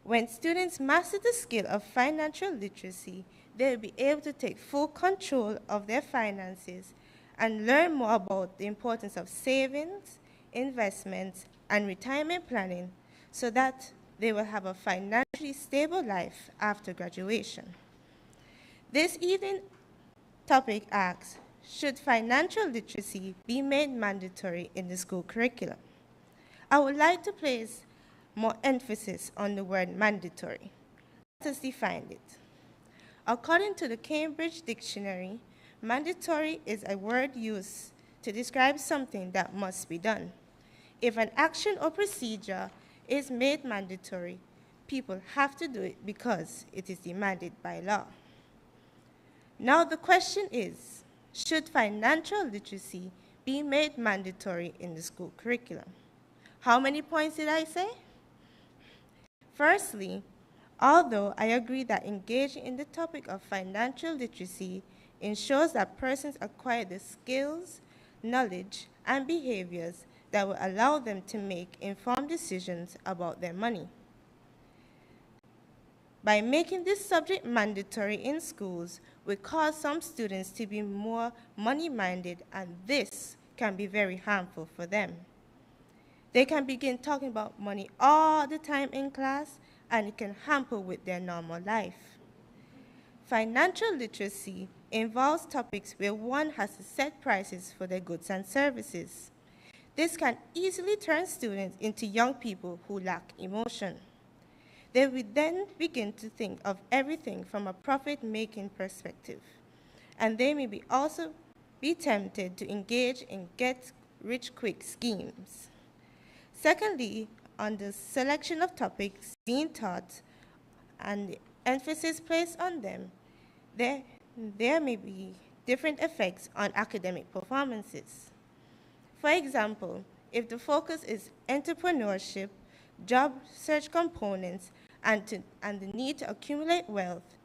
When students master the skill of financial literacy, they will be able to take full control of their finances and learn more about the importance of savings, investments, and retirement planning so that they will have a financially stable life after graduation. This evening topic asks, should financial literacy be made mandatory in the school curriculum? I would like to place more emphasis on the word mandatory. Let us define it. According to the Cambridge Dictionary, mandatory is a word used to describe something that must be done. If an action or procedure is made mandatory, people have to do it because it is demanded by law. Now the question is, should financial literacy be made mandatory in the school curriculum? How many points did I say? Firstly, although I agree that engaging in the topic of financial literacy ensures that persons acquire the skills, knowledge, and behaviors that will allow them to make informed decisions about their money. By making this subject mandatory in schools, we cause some students to be more money-minded, and this can be very harmful for them. They can begin talking about money all the time in class, and it can hamper with their normal life. Financial literacy involves topics where one has to set prices for their goods and services. This can easily turn students into young people who lack emotion. They will then begin to think of everything from a profit-making perspective, and they may also be tempted to engage in get-rich-quick schemes. Secondly, on the selection of topics being taught and the emphasis placed on them, there may be different effects on academic performances. For example, if the focus is entrepreneurship, job search components, and the need to accumulate wealth,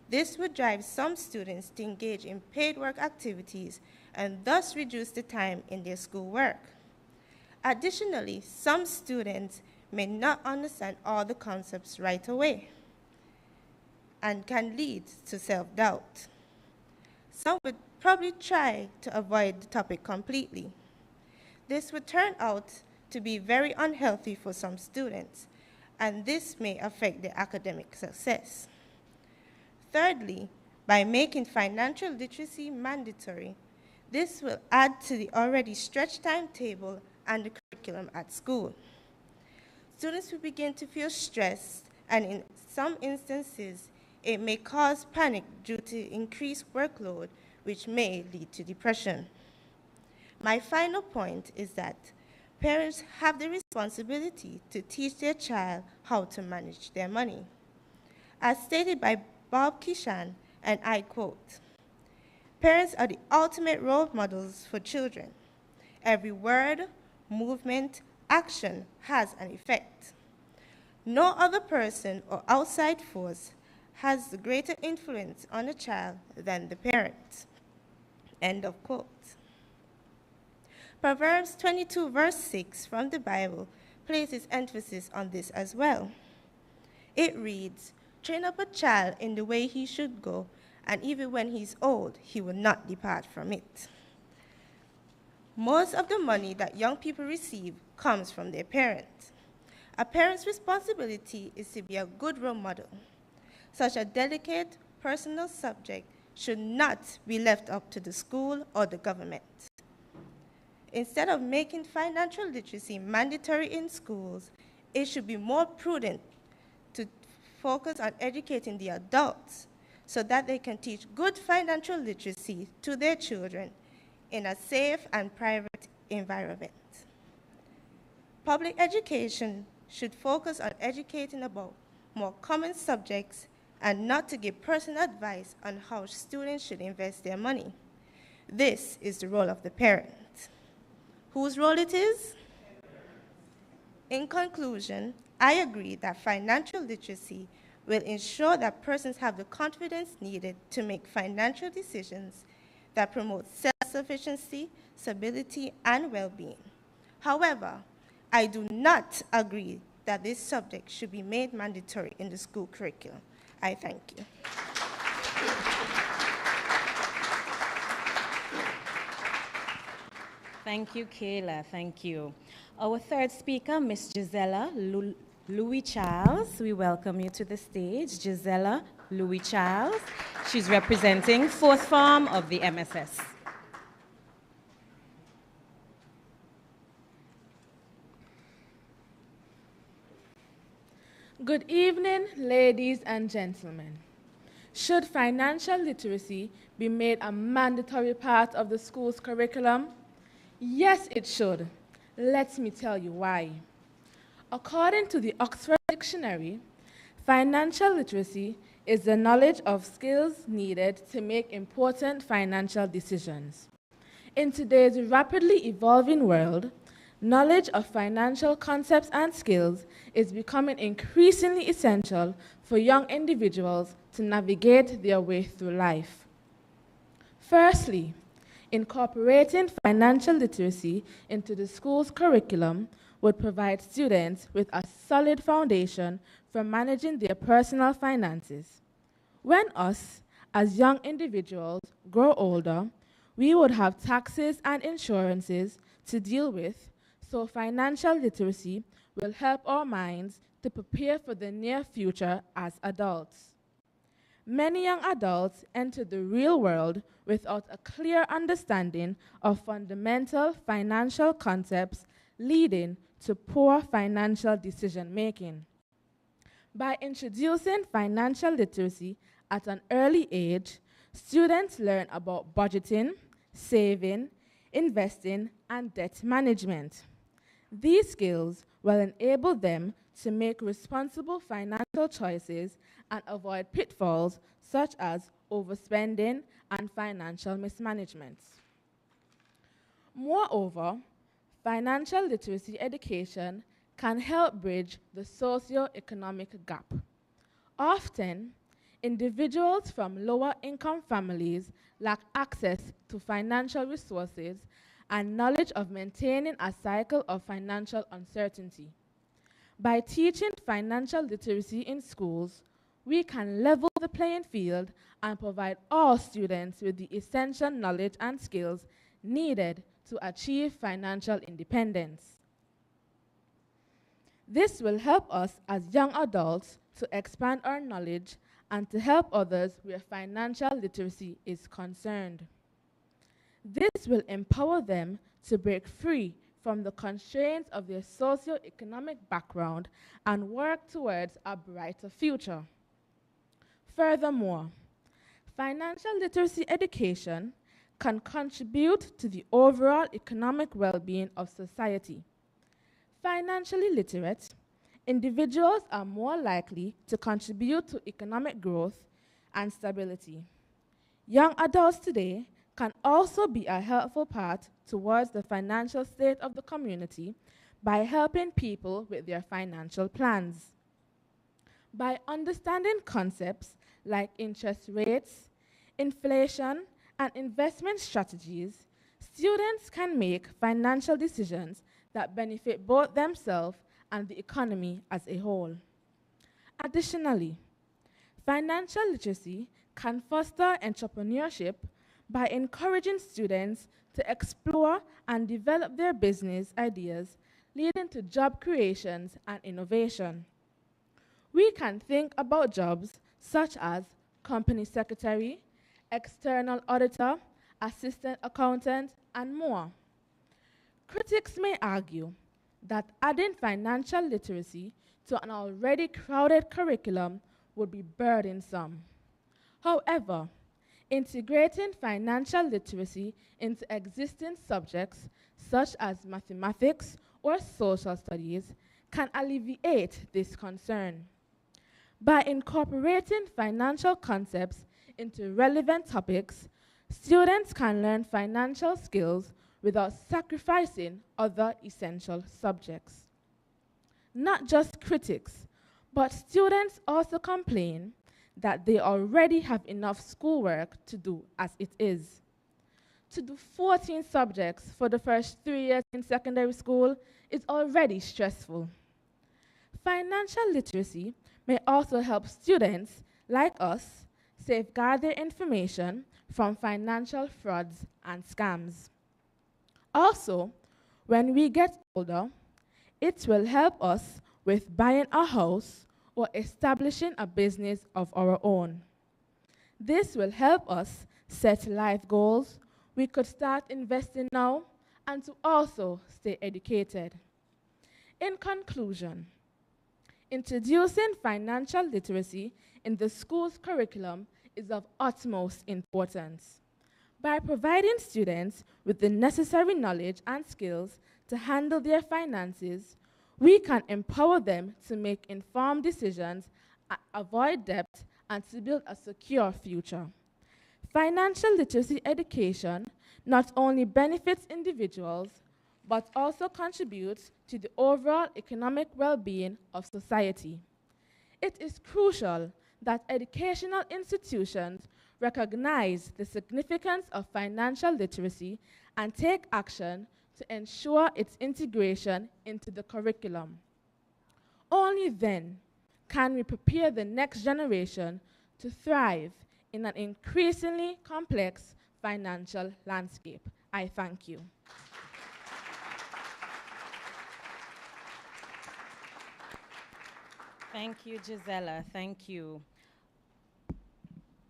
this would drive some students to engage in paid work activities and thus reduce the time in their schoolwork. Additionally, some students may not understand all the concepts right away and can lead to self-doubt. Some would probably try to avoid the topic completely. This would turn out to be very unhealthy for some students, and this may affect their academic success. Thirdly, by making financial literacy mandatory, this will add to the already stretched timetable and the curriculum at school. Students will begin to feel stressed, and in some instances, it may cause panic due to increased workload, which may lead to depression. My final point is that parents have the responsibility to teach their child how to manage their money. As stated by Bob Kishan, and I quote, "Parents are the ultimate role models for children. Every word, movement, action has an effect. No other person or outside force has the greater influence on a child than the parent." End of quote. Proverbs 22 verse 6 from the Bible places emphasis on this as well. It reads, "Train up a child in the way he should go, and even when he's old, he will not depart from it." Most of the money that young people receive comes from their parents. A parent's responsibility is to be a good role model. Such a delicate, personal subject should not be left up to the school or the government. Instead of making financial literacy mandatory in schools, it should be more prudent to focus on educating the adults so that they can teach good financial literacy to their children in a safe and private environment. Public education should focus on educating about more common subjects and not to give personal advice on how students should invest their money. This is the role of the parent. Whose role it is? In conclusion, I agree that financial literacy will ensure that persons have the confidence needed to make financial decisions that promote self-sufficiency, stability, and well-being. However, I do not agree that this subject should be made mandatory in the school curriculum. I thank you. Thank you, Kayla. Thank you. Our third speaker, Ms. Gisela Louis Charles. We welcome you to the stage. Gisela Louis Charles. She's representing fourth form of the MSS. Good evening, ladies and gentlemen. Should financial literacy be made a mandatory part of the school's curriculum? Yes, it should. Let me tell you why. According to the Oxford Dictionary, financial literacy is the knowledge of skills needed to make important financial decisions. In today's rapidly evolving world, knowledge of financial concepts and skills is becoming increasingly essential for young individuals to navigate their way through life. Firstly, incorporating financial literacy into the school's curriculum would provide students with a solid foundation for managing their personal finances. When us, as young individuals, grow older, we would have taxes and insurances to deal with, so financial literacy will help our minds to prepare for the near future as adults. Many young adults enter the real world without a clear understanding of fundamental financial concepts, leading to poor financial decision-making. By introducing financial literacy at an early age, students learn about budgeting, saving, investing, and debt management. These skills will enable them to make responsible financial choices and avoid pitfalls such as overspending and financial mismanagement. Moreover, financial literacy education can help bridge the socio-economic gap. Often, individuals from lower-income families lack access to financial resources and knowledge of maintaining a cycle of financial uncertainty. By teaching financial literacy in schools, we can level the playing field and provide all students with the essential knowledge and skills needed to achieve financial independence. This will help us as young adults to expand our knowledge and to help others where financial literacy is concerned. This will empower them to break free from the constraints of their socio-economic background and work towards a brighter future. Furthermore, financial literacy education can contribute to the overall economic well-being of society. Financially literate individuals are more likely to contribute to economic growth and stability. Young adults today can also be a helpful part towards the financial state of the community by helping people with their financial plans. By understanding concepts like interest rates, inflation, and investment strategies, students can make financial decisions that benefit both themselves and the economy as a whole. Additionally, financial literacy can foster entrepreneurship by encouraging students to explore and develop their business ideas, leading to job creations and innovation. We can think about jobs such as company secretary, external auditor, assistant accountant, and more. Critics may argue that adding financial literacy to an already crowded curriculum would be burdensome. However, integrating financial literacy into existing subjects such as mathematics or social studies can alleviate this concern. By incorporating financial concepts into relevant topics, students can learn financial skills without sacrificing other essential subjects. Not just critics, but students also complain that they already have enough schoolwork to do as it is. To do 14 subjects for the first 3 years in secondary school is already stressful. Financial literacy may also help students like us safeguard their information from financial frauds and scams. Also, when we get older, it will help us with buying a house or establishing a business of our own. This will help us set life goals. We could start investing now and to also stay educated. In conclusion, introducing financial literacy in the school's curriculum is of utmost importance. By providing students with the necessary knowledge and skills to handle their finances, we can empower them to make informed decisions, avoid debt, and to build a secure future. Financial literacy education not only benefits individuals, but also contributes to the overall economic well-being of society. It is crucial that educational institutions recognize the significance of financial literacy and take action to ensure its integration into the curriculum. Only then can we prepare the next generation to thrive in an increasingly complex financial landscape. I thank you. Thank you, Gisela. Thank you.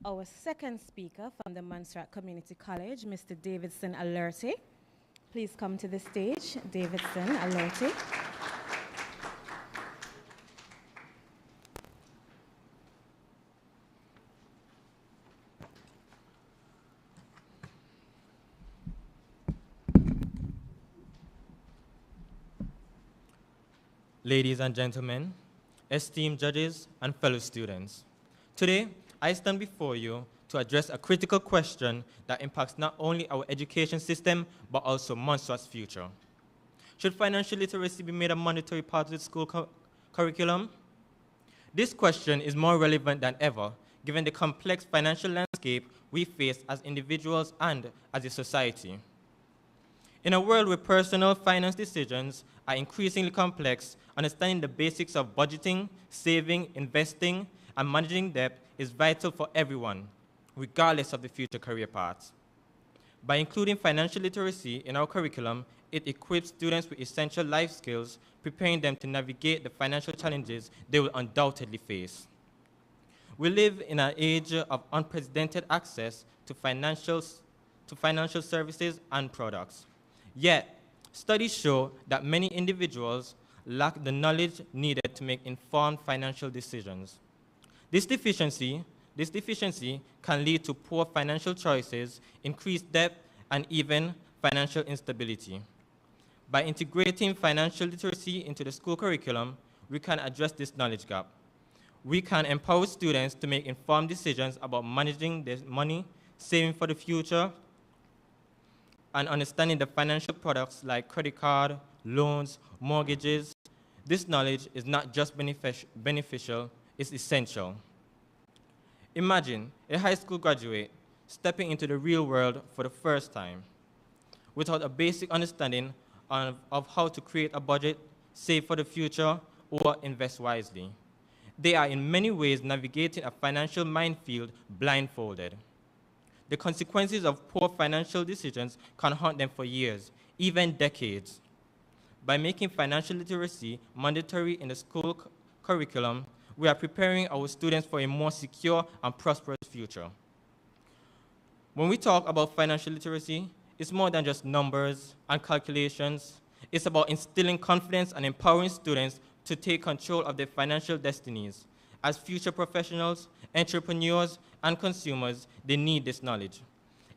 Our second speaker from the Montserrat Community College, Mr. Davidson Alerte. Please come to the stage, Davidson Alerte. Ladies and gentlemen, esteemed judges and fellow students, today I stand before you to address a critical question that impacts not only our education system, but also Montserrat's future. Should financial literacy be made a mandatory part of the school curriculum? This question is more relevant than ever, given the complex financial landscape we face as individuals and as a society. In a world where personal finance decisions are increasingly complex, understanding the basics of budgeting, saving, investing, and managing debt is vital for everyone, regardless of the future career path. By including financial literacy in our curriculum, it equips students with essential life skills, preparing them to navigate the financial challenges they will undoubtedly face. We live in an age of unprecedented access to financial services and products. Yet, studies show that many individuals lack the knowledge needed to make informed financial decisions. This deficiency This deficiency can lead to poor financial choices, increased debt, and even financial instability. By integrating financial literacy into the school curriculum, we can address this knowledge gap. We can empower students to make informed decisions about managing their money, saving for the future, and understanding the financial products like credit card, loans, mortgages. This knowledge is not just beneficial, it's essential. Imagine a high school graduate stepping into the real world for the first time without a basic understanding of how to create a budget, save for the future, or invest wisely. They are in many ways navigating a financial minefield blindfolded. The consequences of poor financial decisions can haunt them for years, even decades. By making financial literacy mandatory in the school curriculum, we are preparing our students for a more secure and prosperous future. When we talk about financial literacy, it's more than just numbers and calculations. It's about instilling confidence and empowering students to take control of their financial destinies. As future professionals, entrepreneurs, and consumers, they need this knowledge.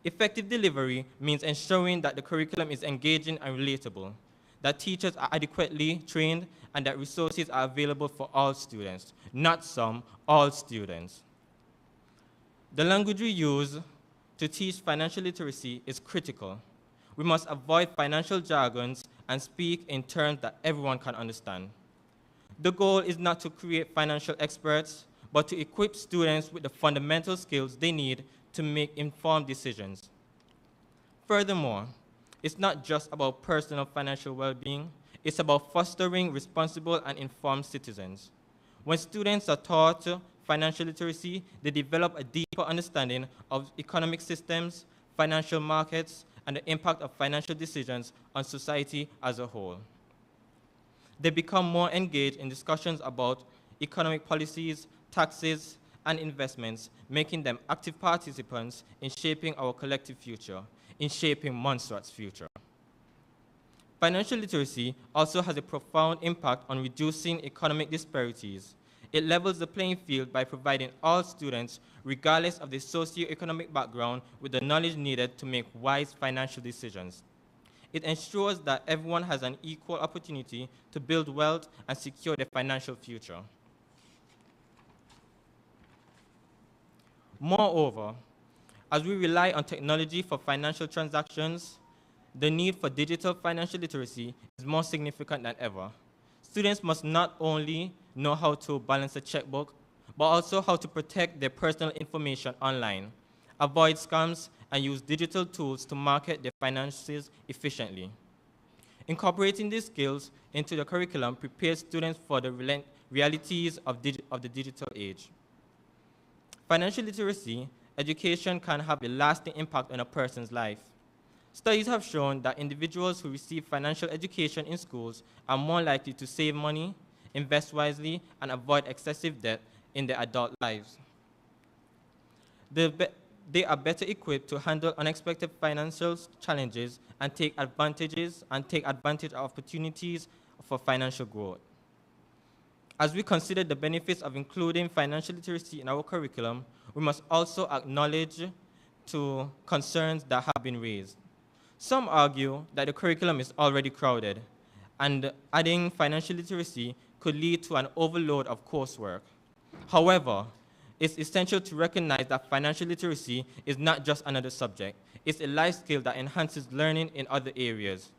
Effective delivery means ensuring that the curriculum is engaging and relatable, that teachers are adequately trained, and that resources are available for all students, not some, all students. The language we use to teach financial literacy is critical. We must avoid financial jargons and speak in terms that everyone can understand. The goal is not to create financial experts, but to equip students with the fundamental skills they need to make informed decisions. Furthermore, it's not just about personal financial well-being, it's about fostering responsible and informed citizens. When students are taught financial literacy, they develop a deeper understanding of economic systems, financial markets, and the impact of financial decisions on society as a whole. They become more engaged in discussions about economic policies, taxes, and investments, making them active participants in shaping our collective future, in shaping Montserrat's future. Financial literacy also has a profound impact on reducing economic disparities. It levels the playing field by providing all students, regardless of their socioeconomic background, with the knowledge needed to make wise financial decisions. It ensures that everyone has an equal opportunity to build wealth and secure their financial future. Moreover, as we rely on technology for financial transactions, the need for digital financial literacy is more significant than ever. Students must not only know how to balance a checkbook, but also how to protect their personal information online, avoid scams, and use digital tools to market their finances efficiently. Incorporating these skills into the curriculum prepares students for the realities of the digital age. Financial literacy education can have a lasting impact on a person's life. Studies have shown that individuals who receive financial education in schools are more likely to save money, invest wisely, and avoid excessive debt in their adult lives. They are better equipped to handle unexpected financial challenges and take advantage of opportunities for financial growth. As we consider the benefits of including financial literacy in our curriculum, we must also acknowledge to concerns that have been raised. Some argue that the curriculum is already crowded, and adding financial literacy could lead to an overload of coursework. However, it's essential to recognize that financial literacy is not just another subject. It's a life skill that enhances learning in other areas.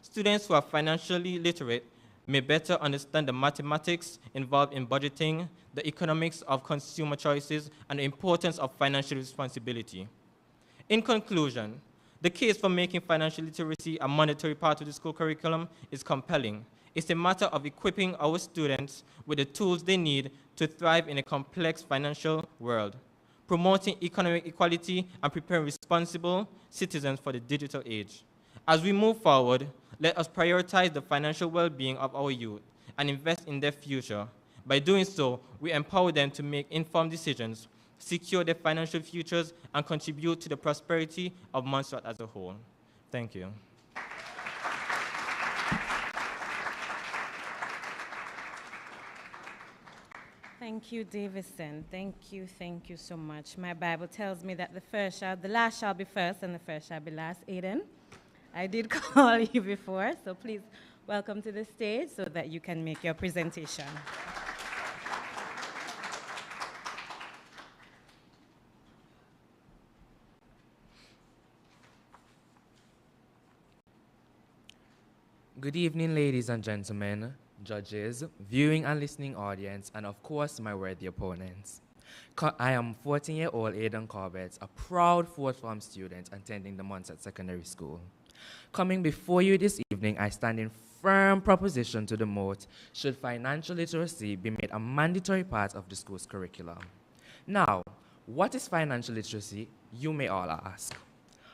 Students who are financially literate may better understand the mathematics involved in budgeting, the economics of consumer choices, and the importance of financial responsibility. In conclusion, the case for making financial literacy a mandatory part of the school curriculum is compelling. It's a matter of equipping our students with the tools they need to thrive in a complex financial world, promoting economic equality and preparing responsible citizens for the digital age. As we move forward, let us prioritize the financial well-being of our youth and invest in their future. By doing so, we empower them to make informed decisions, secure their financial futures, and contribute to the prosperity of Montserrat as a whole. Thank you. Thank you, Davison. Thank you so much. My Bible tells me that the last shall be first and the first shall be last. Aiden, I did call you before, so please welcome to the stage so that you can make your presentation. Good evening, ladies and gentlemen, judges, viewing and listening audience, and of course, my worthy opponents. I am 14-year-old Aidan Corbett, a proud fourth form student attending the Montserrat Secondary School. Coming before you this evening, I stand in firm proposition to the moat, should financial literacy be made a mandatory part of the school's curriculum. Now, what is financial literacy, you may all ask.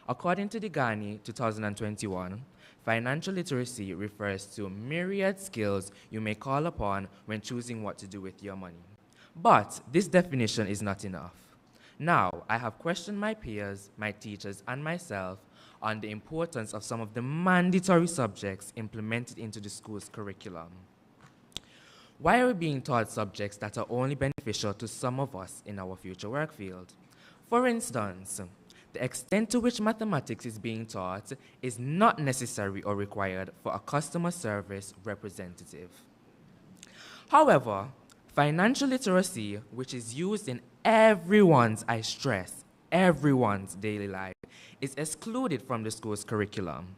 According to the Ghani 2021, financial literacy refers to myriad skills you may call upon when choosing what to do with your money. But this definition is not enough. Now, I have questioned my peers, my teachers, and myself on the importance of some of the mandatory subjects implemented into the school's curriculum. Why are we being taught subjects that are only beneficial to some of us in our future work field? For instance, the extent to which mathematics is being taught is not necessary or required for a customer service representative. However, financial literacy, which is used in everyone's, I stress, everyone's daily life, is excluded from the school's curriculum.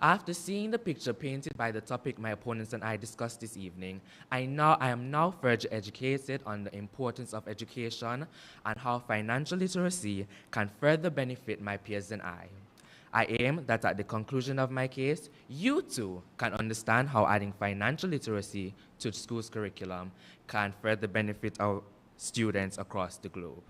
After seeing the picture painted by the topic my opponents and I discussed this evening, I am now further educated on the importance of education and how financial literacy can further benefit my peers and I. I aim that at the conclusion of my case, you too can understand how adding financial literacy to the school's curriculum can further benefit our students across the globe.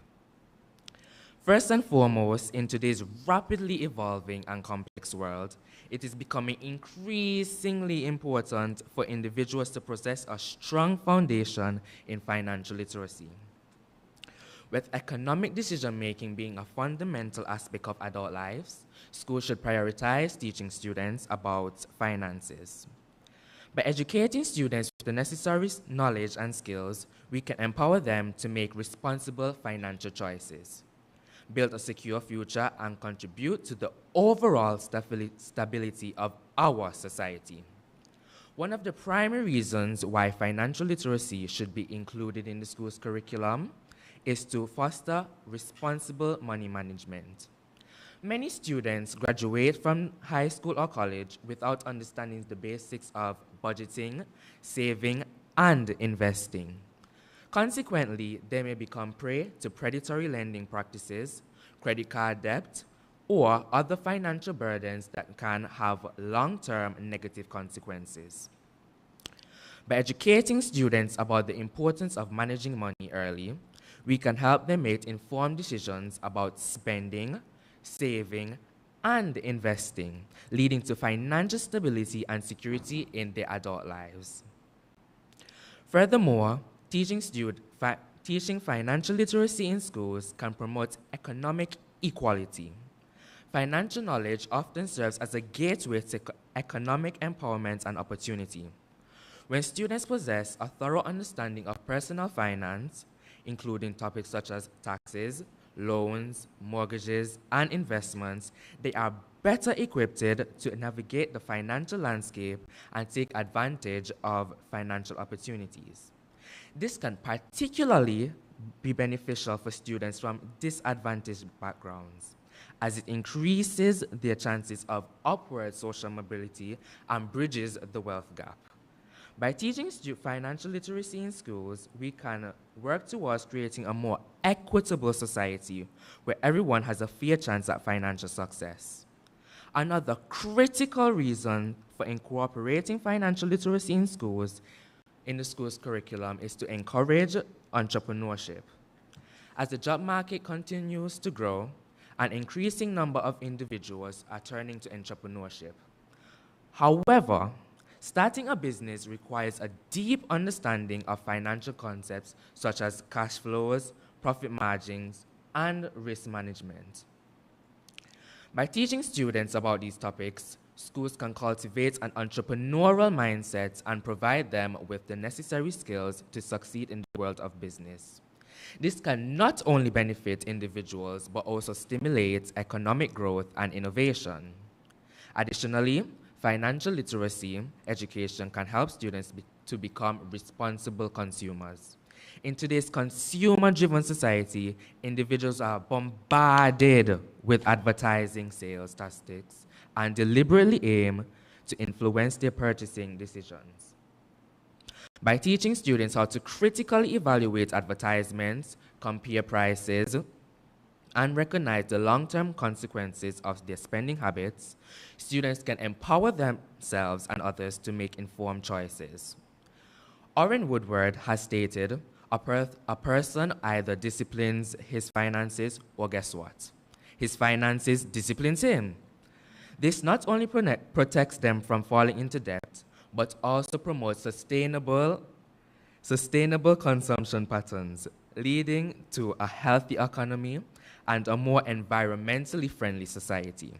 First and foremost, in today's rapidly evolving and complex world, it is becoming increasingly important for individuals to possess a strong foundation in financial literacy. With economic decision-making being a fundamental aspect of adult lives, schools should prioritize teaching students about finances. By educating students with the necessary knowledge and skills, we can empower them to make responsible financial choices, build a secure future, and contribute to the overall stability of our society. One of the primary reasons why financial literacy should be included in the school's curriculum is to foster responsible money management. Many students graduate from high school or college without understanding the basics of budgeting, saving, and investing. Consequently, they may become prey to predatory lending practices, credit card debt, or other financial burdens that can have long-term negative consequences. By educating students about the importance of managing money early, we can help them make informed decisions about spending, saving, and investing, leading to financial stability and security in their adult lives. Furthermore, teaching financial literacy in schools can promote economic equality. Financial knowledge often serves as a gateway to economic empowerment and opportunity. When students possess a thorough understanding of personal finance, including topics such as taxes, loans, mortgages, and investments, they are better equipped to navigate the financial landscape and take advantage of financial opportunities. This can particularly be beneficial for students from disadvantaged backgrounds, as it increases their chances of upward social mobility and bridges the wealth gap. By teaching financial literacy in schools, we can work towards creating a more equitable society where everyone has a fair chance at financial success. Another critical reason for incorporating financial literacy in the school's curriculum is to encourage entrepreneurship. As the job market continues to grow, an increasing number of individuals are turning to entrepreneurship. However, starting a business requires a deep understanding of financial concepts such as cash flows, profit margins, and risk management. By teaching students about these topics, Schools can cultivate an entrepreneurial mindset and provide them with the necessary skills to succeed in the world of business. This can not only benefit individuals, but also stimulate economic growth and innovation. Additionally, financial literacy education can help students to become responsible consumers. In today's consumer-driven society, individuals are bombarded with advertising sales tactics and deliberately aim to influence their purchasing decisions. By teaching students how to critically evaluate advertisements, compare prices, and recognize the long-term consequences of their spending habits, students can empower themselves and others to make informed choices. Orrin Woodward has stated, a person either disciplines his finances or guess what? His finances disciplines him. This not only protects them from falling into debt, but also promotes sustainable consumption patterns, leading to a healthy economy and a more environmentally friendly society.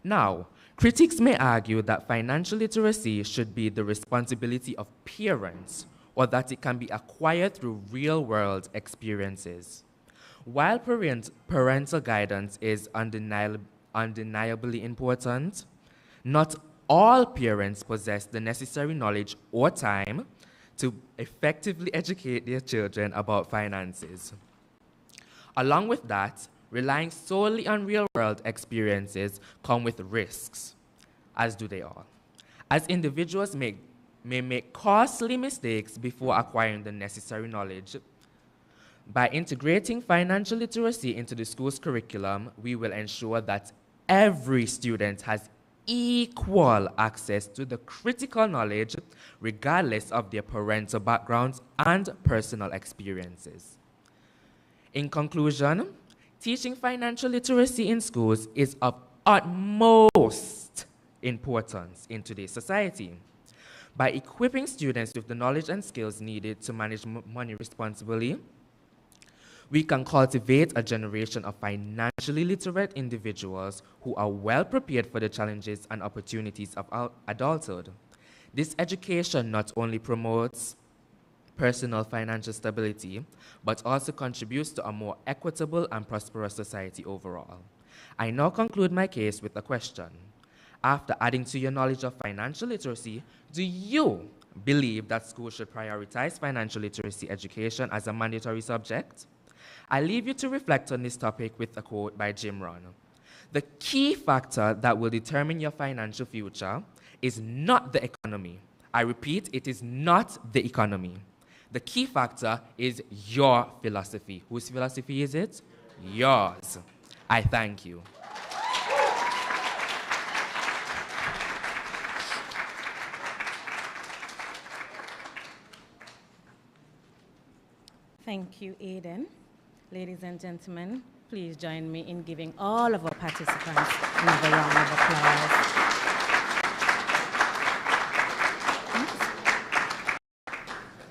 Now, critics may argue that financial literacy should be the responsibility of parents, or that it can be acquired through real-world experiences. While parental guidance is undeniably important, not all parents possess the necessary knowledge or time to effectively educate their children about finances. Along with that, relying solely on real-world experiences come with risks, as do they all, as individuals may make costly mistakes before acquiring the necessary knowledge. By integrating financial literacy into the school's curriculum, we will ensure that every student has equal access to the critical knowledge, regardless of their parental backgrounds and personal experiences. In conclusion, teaching financial literacy in schools is of utmost importance in today's society. By equipping students with the knowledge and skills needed to manage money responsibly, we can cultivate a generation of financially literate individuals who are well prepared for the challenges and opportunities of adulthood. This education not only promotes personal financial stability, but also contributes to a more equitable and prosperous society overall. I now conclude my case with a question. After adding to your knowledge of financial literacy, do you believe that schools should prioritize financial literacy education as a mandatory subject? I leave you to reflect on this topic with a quote by Jim Rohn. The key factor that will determine your financial future is not the economy. I repeat, it is not the economy. The key factor is your philosophy. Whose philosophy is it? Yours. I thank you. Thank you, Aiden. Ladies and gentlemen, please join me in giving all of our participants another round of applause.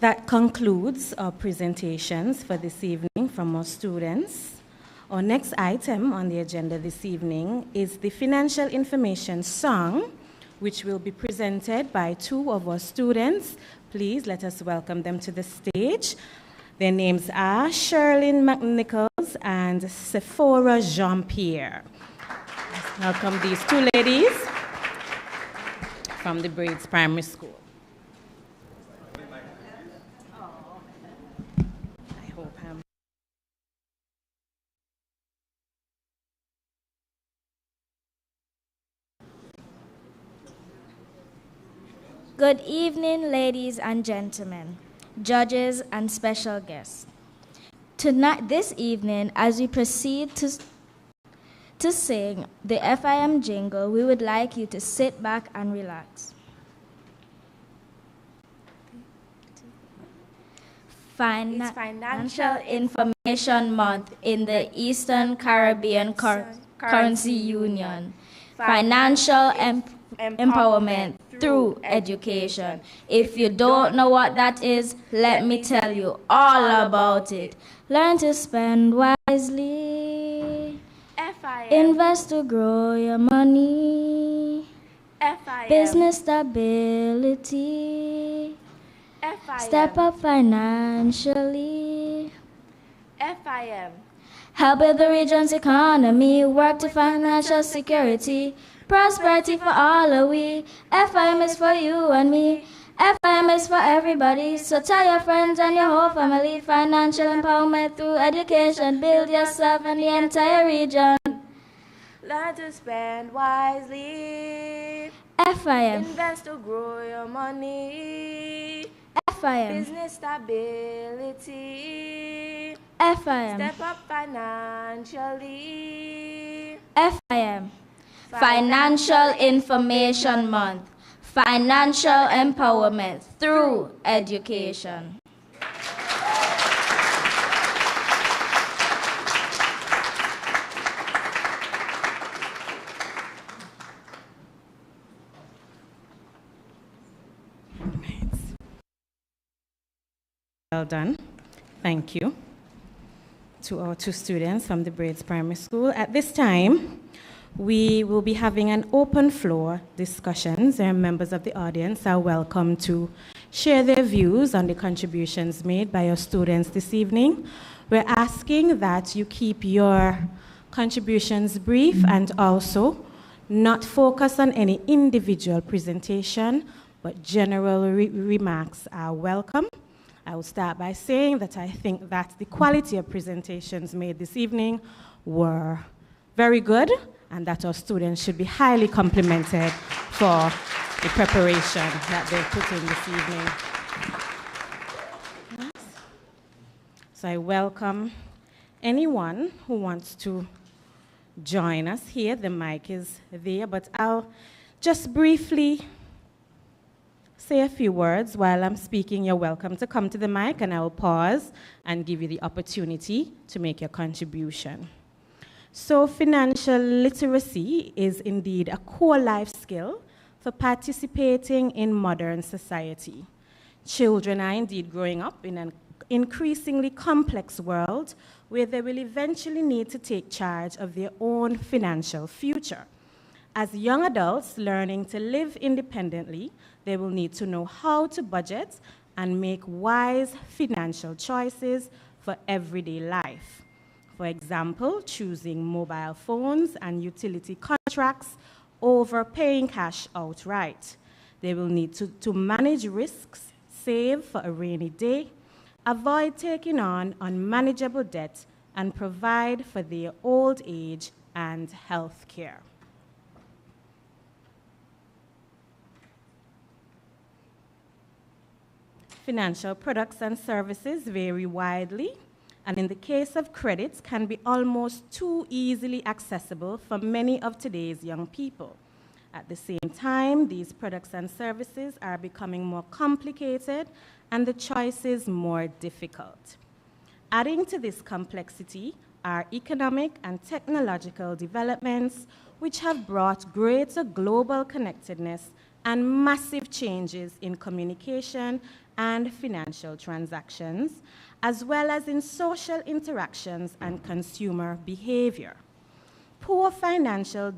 That concludes our presentations for this evening from our students. Our next item on the agenda this evening is the financial information song, which will be presented by two of our students. Please let us welcome them to the stage. Their names are Sherlyn McNichols and Sephora Jean-Pierre. Welcome these two ladies from the Braids Primary School. I hope I'm... Good evening, ladies and gentlemen, judges and special guests. This evening, as we proceed to sing the FIM jingle, we would like you to sit back and relax. It's Financial Information Month in the Eastern Caribbean Currency Union. Financial empowerment through education. If you don't know what that is, let me tell you all about it. Learn to spend wisely. FIM. Invest to grow your money. FIM. Business stability. FIM. Step up financially. FIM. Help with the region's economy. Work to financial security. Prosperity for all of we. FIM is for you and me. FIM is for everybody. So tell your friends and your whole family. Financial empowerment through education. Build yourself and the entire region. Learn to spend wisely. FIM. Invest to grow your money. FIM. Business stability. FIM. Step up financially. FIM. Financial Information Month. Financial empowerment through education. Well done. Thank you to our two students from the Braids Primary School. At this time, we will be having an open floor discussions, and members of the audience are welcome to share their views on the contributions made by your students this evening. We're asking that you keep your contributions brief and also not focus on any individual presentation, but general remarks are welcome. I will start by saying that I think that the quality of presentations made this evening were very good, and that our students should be highly complimented for the preparation that they put in this evening. So I welcome anyone who wants to join us here. The mic is there, but I'll just briefly say a few words while I'm speaking. You're welcome to come to the mic, and I will pause and give you the opportunity to make your contribution. So financial literacy is indeed a core life skill for participating in modern society. Children are indeed growing up in an increasingly complex world where they will eventually need to take charge of their own financial future. As young adults learning to live independently, they will need to know how to budget and make wise financial choices for everyday life. For example, choosing mobile phones and utility contracts over paying cash outright. They will need to manage risks, save for a rainy day, avoid taking on unmanageable debt, and provide for their old age and health care. Financial products and services vary widely, and in the case of credits, can be almost too easily accessible for many of today's young people. At the same time, these products and services are becoming more complicated and the choices more difficult. Adding to this complexity are economic and technological developments which have brought greater global connectedness and massive changes in communication and financial transactions, as well as in social interactions and consumer behavior. Poor financial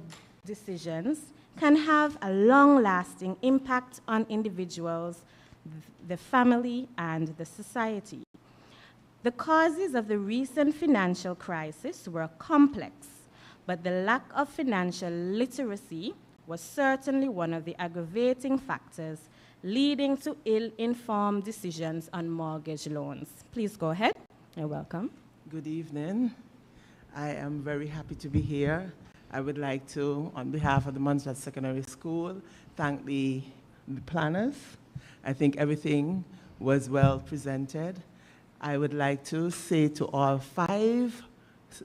decisions can have a long-lasting impact on individuals, the family, and the society. The causes of the recent financial crisis were complex, but the lack of financial literacy was certainly one of the aggravating factors leading to ill-informed decisions on mortgage loans. Please go ahead. You're welcome. Good evening. I am very happy to be here. I would like to, on behalf of the Montserrat Secondary School, thank the planners. I think everything was well presented. I would like to say to all 5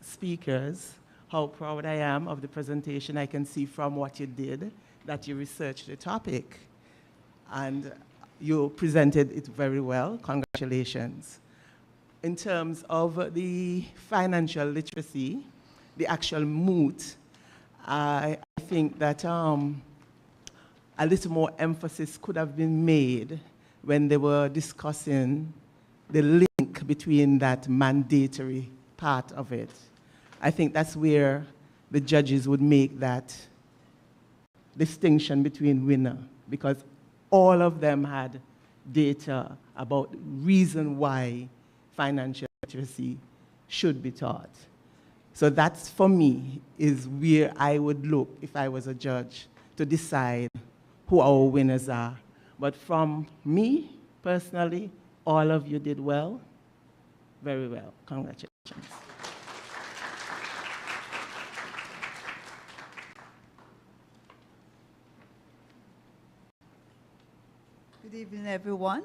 speakers how proud I am of the presentation. I can see from what you did that you researched the topic, and you presented it very well. Congratulations. In terms of the financial literacy, the actual mood, I think that a little more emphasis could have been made when they were discussing the link between that mandatory part of it. I think that's where the judges would make that distinction between winner, because all of them had data about the reason why financial literacy should be taught. So that's, for me, is where I would look if I was a judge to decide who our winners are. But from me, personally, all of you did well, very well. Congratulations. Good evening, everyone.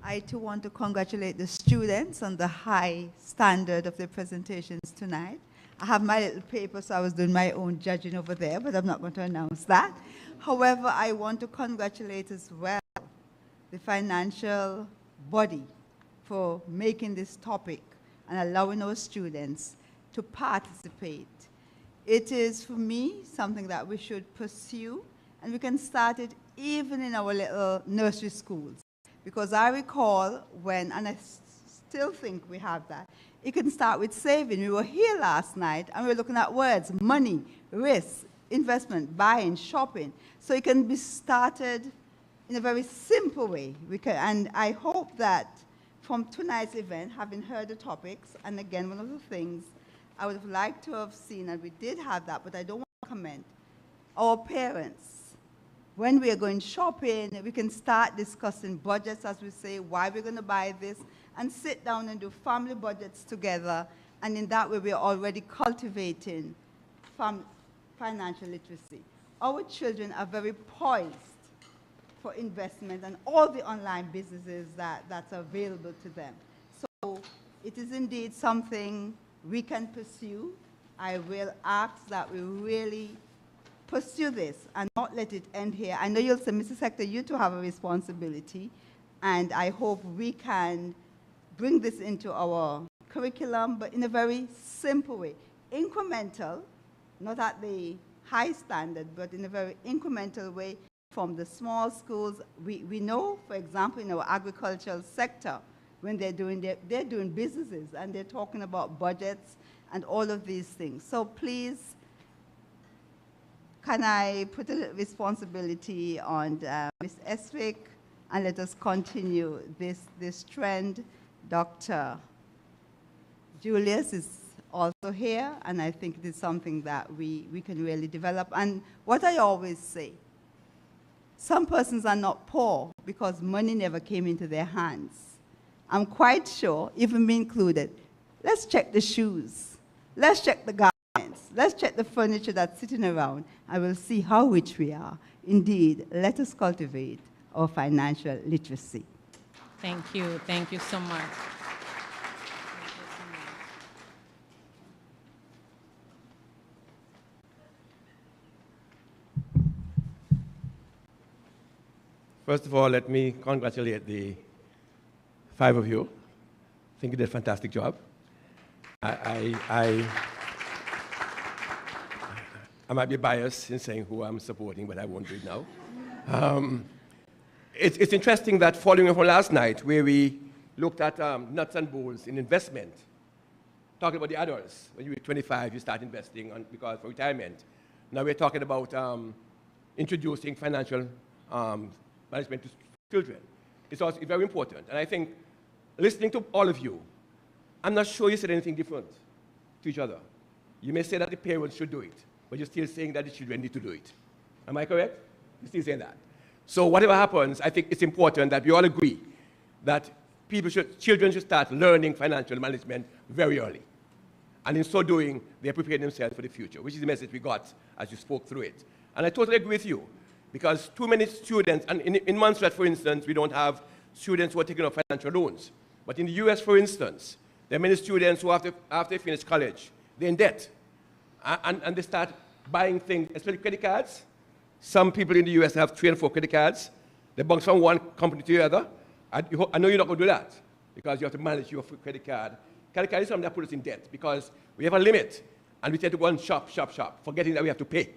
I too want to congratulate the students on the high standard of their presentations tonight. I have my little paper, so I was doing my own judging over there, but I'm not going to announce that. However, I want to congratulate as well the financial body for making this topic and allowing our students to participate. It is, for me, something that we should pursue, and we can start it even in our little nursery schools. Because I recall when, and I still think we have that, it can start with saving. We were here last night, and we were looking at words: money, risk, investment, buying, shopping. So it can be started in a very simple way. And I hope that from tonight's event, having heard the topics, and again, one of the things I would have liked to have seen, and we did have that, but I don't want to comment, our parents. When we are going shopping, we can start discussing budgets, as we say, why we're going to buy this, and sit down and do family budgets together. And in that way, we are already cultivating financial literacy. Our children are very poised for investment and all the online businesses that's available to them. So it is indeed something we can pursue. I will ask that we really pursue this and not let it end here. I know you'll say, Mrs. Hector, you too have a responsibility, and I hope we can bring this into our curriculum, but in a very simple way. Incremental, not at the high standard, but in a very incremental way from the small schools. We know, for example, in our agricultural sector, when they're doing businesses, and they're talking about budgets and all of these things. So please, can I put a responsibility on Ms. Eswick, and let us continue this trend. Dr. Julius is also here, and I think it is something that we can really develop. And what I always say, some persons are not poor because money never came into their hands. I'm quite sure, even me included, let's check the shoes, let's check the garments, let's check the furniture that's sitting around, and we'll see how rich we are. Indeed, let us cultivate our financial literacy. Thank you. Thank you so much. First of all, let me congratulate the 5 of you. I think you did a fantastic job. I might be biased in saying who I'm supporting, but I won't do it now. It's interesting that following from last night, where we looked at nuts and bolts in investment, talking about the adults. When you're 25, you start investing because for retirement. Now we're talking about introducing financial management to children. It's also very important. And I think listening to all of you, I'm not sure you said anything different to each other. You may say that the parents should do it, but you're still saying that the children need to do it. Am I correct? You're still saying that. So whatever happens, I think it's important that we all agree that children should start learning financial management very early. And in so doing, they're preparing themselves for the future, which is the message we got as you spoke through it. And I totally agree with you, because too many students, and in Montserrat, for instance, we don't have students who are taking up financial loans. But in the US, for instance, there are many students who, after they finish college, they're in debt. And they start buying things, especially credit cards. Some people in the US have 3 and 4 credit cards. They bounce from one company to the other. I know you're not going to do that, because you have to manage your credit card. Credit card is something that puts us in debt, because we have a limit, and we tend to go and shop, forgetting that we have to pay.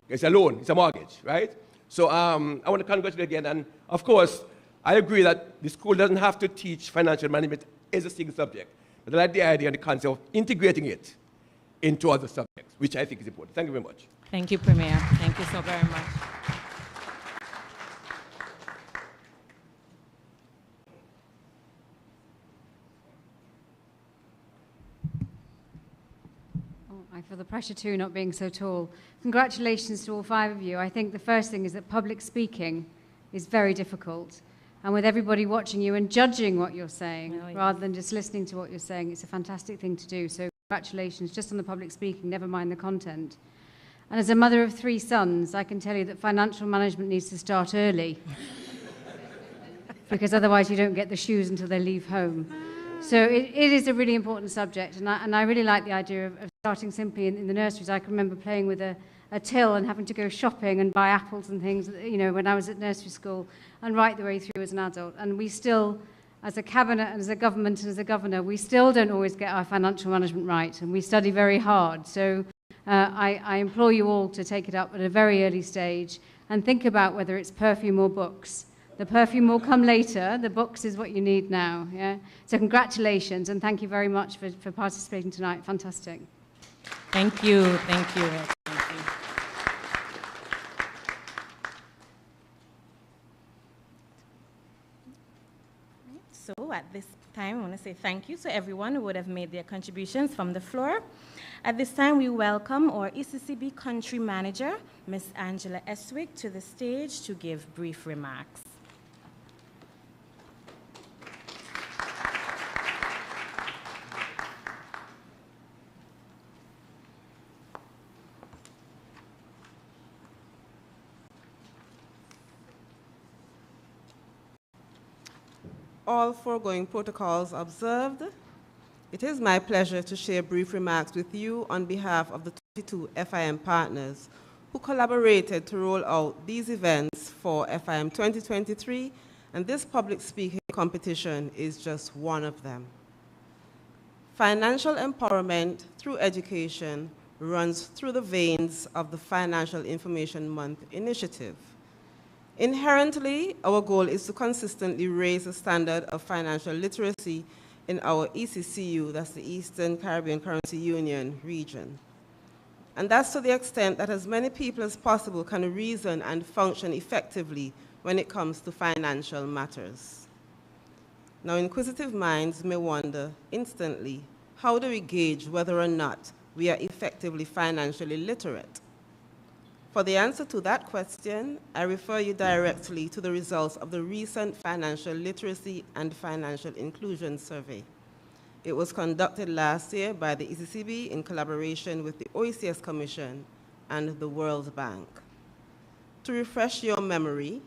It's a loan, it's a mortgage, right? So I want to congratulate again, and of course, I agree that the school doesn't have to teach financial management as a single subject, but I like the idea and the concept of integrating it into other subjects, which I think is important. Thank you very much. Thank you, Premier. Thank you so very much. I feel the pressure too, not being so tall. Congratulations to all 5 of you. I think the first thing is that public speaking is very difficult. And with everybody watching you and judging what you're saying, rather than just listening to what you're saying, it's a fantastic thing to do. So congratulations just on the public speaking, never mind the content. And as a mother of 3 sons, I can tell you that financial management needs to start early. Because otherwise you don't get the shoes until they leave home. So it is a really important subject, and I really like the idea of starting simply in the nurseries. I can remember playing with a till and having to go shopping and buy apples and things, you know, when I was at nursery school, and right the way through as an adult. And we still, as a cabinet and as a government and as a governor, we still don't always get our financial management right, and we study very hard. So I implore you all to take it up at a very early stage and think about whether it's perfume or books. The perfume will come later. The books is what you need now. Yeah. So congratulations, and thank you very much for participating tonight. Fantastic. Thank you. Thank you. Thank you. So at this time, I want to say thank you to everyone who would have made their contributions from the floor. At this time, we welcome our ECCB Country Manager, Ms. Angela Eswick, to the stage to give brief remarks. All foregoing protocols observed, it is my pleasure to share brief remarks with you on behalf of the 22 FIM partners who collaborated to roll out these events for FIM 2023, and this public speaking competition is just one of them. Financial empowerment through education runs through the veins of the Financial Information Month initiative. Inherently, our goal is to consistently raise the standard of financial literacy in our ECCU, that's the Eastern Caribbean Currency Union region. And that's to the extent that as many people as possible can reason and function effectively when it comes to financial matters. Now, inquisitive minds may wonder instantly, how do we gauge whether or not we are effectively financially literate? For the answer to that question, I refer you directly to the results of the recent Financial Literacy and Financial Inclusion Survey. It was conducted last year by the ECCB in collaboration with the OECS Commission and the World Bank. To refresh your memory,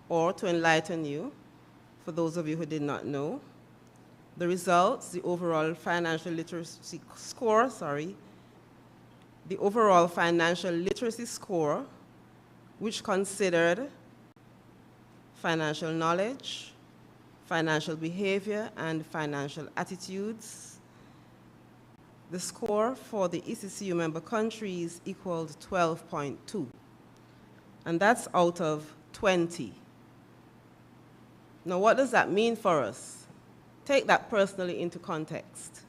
or to enlighten you, for those of you who did not know, the results, the overall financial literacy score, the overall financial literacy score, which considered financial knowledge, financial behavior, and financial attitudes. The score for the ECCU member countries equaled 12.2, and that's out of 20. Now, what does that mean for us? Take that personally into context.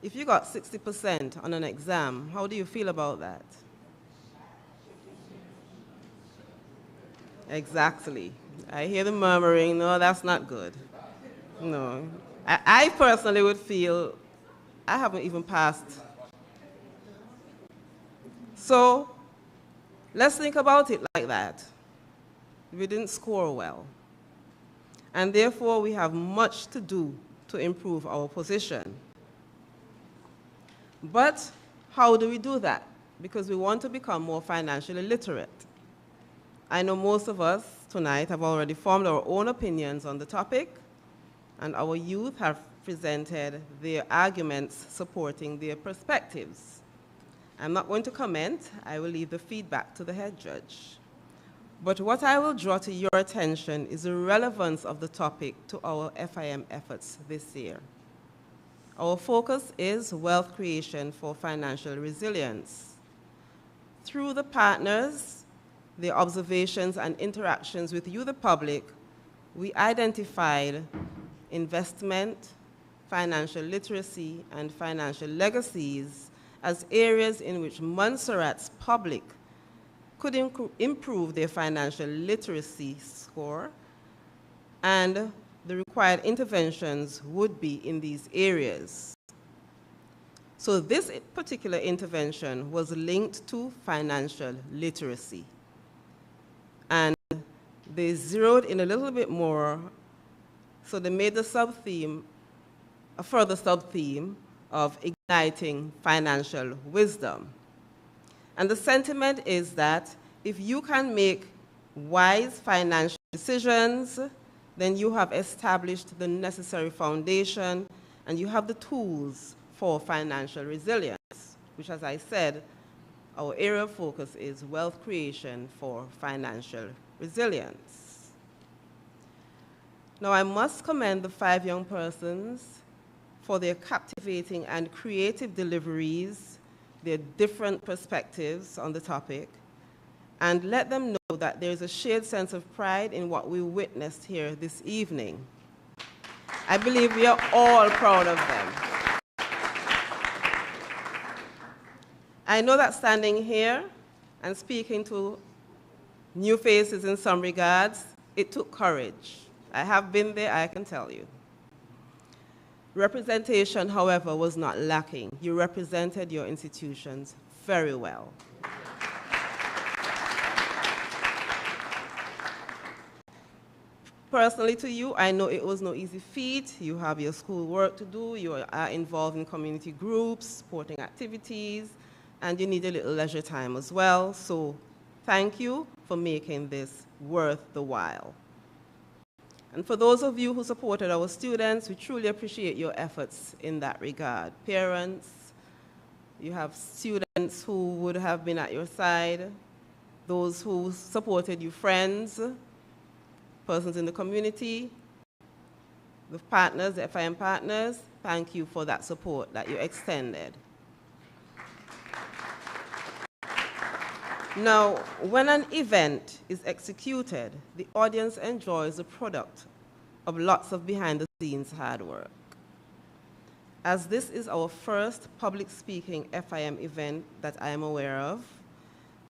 If you got 60% on an exam, how do you feel about that? Exactly. I hear the murmuring, no, that's not good. No. I personally would feel I haven't even passed. So let's think about it like that. We didn't score well. And therefore, we have much to do to improve our position. But how do we do that? Because we want to become more financially literate. I know most of us tonight have already formed our own opinions on the topic, and our youth have presented their arguments supporting their perspectives. I'm not going to comment. I will leave the feedback to the head judge. But what I will draw to your attention is the relevance of the topic to our FIM efforts this year. Our focus is wealth creation for financial resilience. Through the partners, their observations and interactions with you, the public, we identified investment, financial literacy, and financial legacies as areas in which Montserrat's public could improve their financial literacy score, and the required interventions would be in these areas. So this particular intervention was linked to financial literacy. And they zeroed in a little bit more, so they made the sub-theme, a further sub-theme of igniting financial wisdom. And the sentiment is that if you can make wise financial decisions, then you have established the necessary foundation and you have the tools for financial resilience, which, as I said, our area of focus is wealth creation for financial resilience. Now, I must commend the 5 young persons for their captivating and creative deliveries, their different perspectives on the topic, and let them know that there is a shared sense of pride in what we witnessed here this evening. I believe we are all proud of them. I know that standing here and speaking to new faces in some regards, it took courage. I have been there, I can tell you. Representation, however, was not lacking. You represented your institutions very well. Personally to you, I know it was no easy feat. You have your school work to do, you are involved in community groups, sporting activities, and you need a little leisure time as well. So thank you for making this worth the while. And for those of you who supported our students, we truly appreciate your efforts in that regard. Parents, you have students who would have been at your side, those who supported you, friends, persons in the community, the partners, the FIM partners, thank you for that support that you extended. Now, when an event is executed, the audience enjoys the product of lots of behind-the-scenes hard work. As this is our first public speaking FIM event that I am aware of,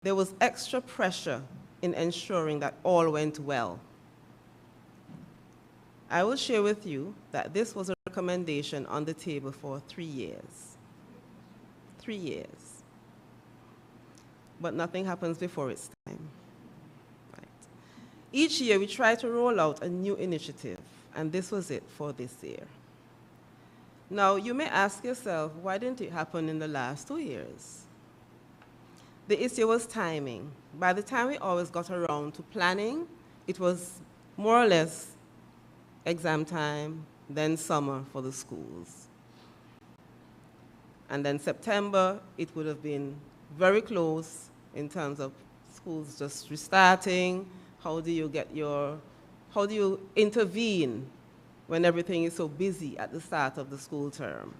there was extra pressure in ensuring that all went well. I will share with you that this was a recommendation on the table for 3 years. 3 years. But nothing happens before its time. Right. Each year we try to roll out a new initiative, and this was it for this year. Now, you may ask yourself, why didn't it happen in the last 2 years? The issue was timing. By the time we always got around to planning, it was more or less exam time, then summer for the schools. And then September, it would have been very close in terms of schools just restarting. How do you intervene when everything is so busy at the start of the school term?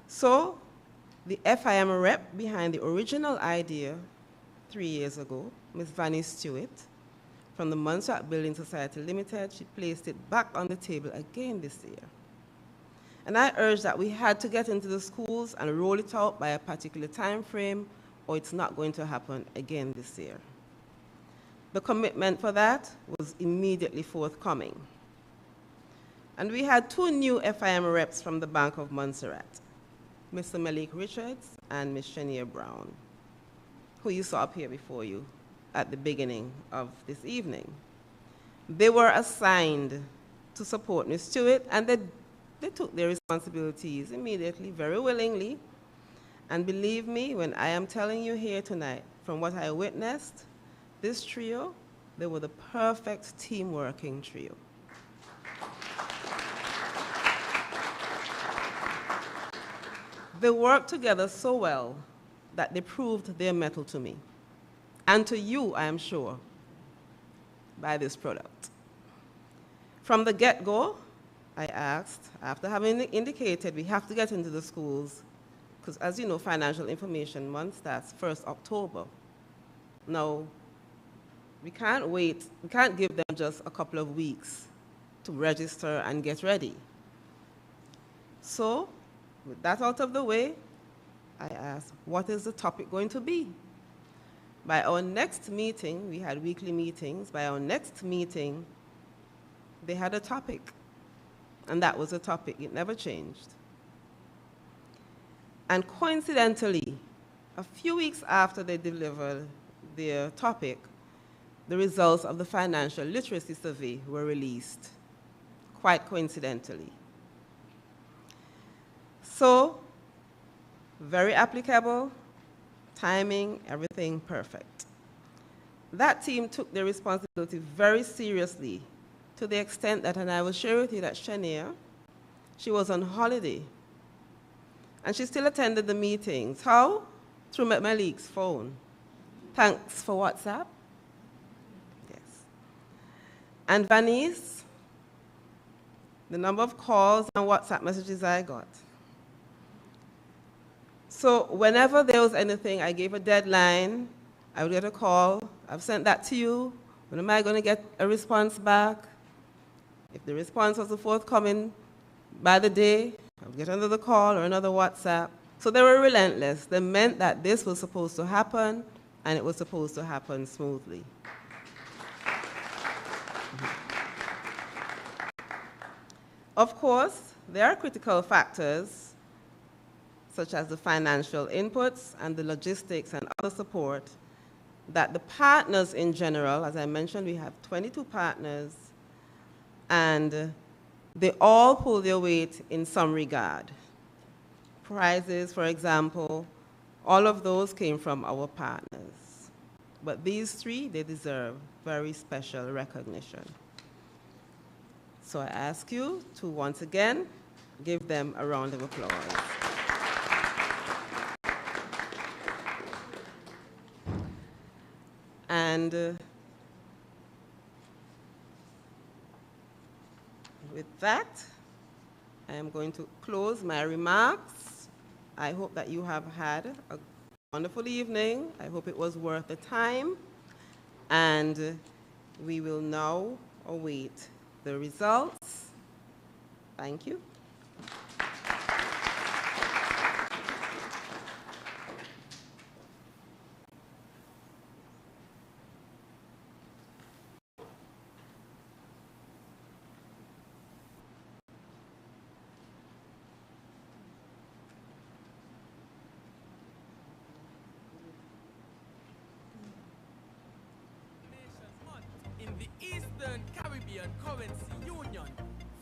So the FIM rep behind the original idea 3 years ago, Ms. Vannie Stewart, from the Montserrat Building Society Limited, she placed it back on the table again this year. And I urge that we had to get into the schools and roll it out by a particular time frame, or it's not going to happen again this year. The commitment for that was immediately forthcoming. And we had 2 new FIM reps from the Bank of Montserrat, Mr. Malik Richards and Ms. Shania Brown, who you saw up here before you at the beginning of this evening. They were assigned to support Ms. Stewart, and they took their responsibilities immediately, very willingly. And believe me, when I am telling you here tonight, from what I witnessed, this trio, they were the perfect team-working trio. They worked together so well that they proved their mettle to me, and to you, I am sure, by this product. From the get-go, I asked, after having indicated we have to get into the schools, because as you know, Financial Information Month starts 1st October. Now, we can't wait, we can't give them just a couple of weeks to register and get ready. So, with that out of the way, I asked, what is the topic going to be? By our next meeting, we had weekly meetings, by our next meeting, they had a topic. And that was the topic, it never changed. And coincidentally, a few weeks after they delivered their topic, the results of the financial literacy survey were released, quite coincidentally. So, very applicable, timing, everything perfect. That team took their responsibility very seriously, to the extent that, and I will share with you that Shania, she was on holiday, and she still attended the meetings. How? Through Malik's phone. Thanks for WhatsApp. Yes. And Vanice, the number of calls and WhatsApp messages I got. So whenever there was anything, I gave a deadline, I would get a call. I've sent that to you. When am I going to get a response back? If the response wasn't forthcoming by the day, I would get another call or another WhatsApp. So they were relentless. They meant that this was supposed to happen, and it was supposed to happen smoothly. Of course, there are critical factors, such as the financial inputs and the logistics and other support, that the partners in general, as I mentioned, we have 22 partners, and they all pull their weight in some regard. Prizes, for example, all of those came from our partners. But these three, they deserve very special recognition. So I ask you to once again give them a round of applause. And with that, I am going to close my remarks. I hope that you have had a wonderful evening. I hope it was worth the time. And we will now await the results. Thank you. In the Eastern Caribbean Currency Union,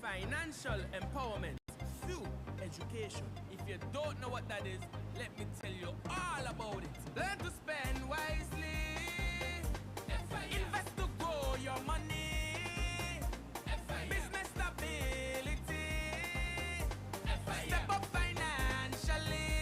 financial empowerment through education. If you don't know what that is, let me tell you all about it. Learn to spend wisely. Invest to grow your money. Business stability. Step up financially.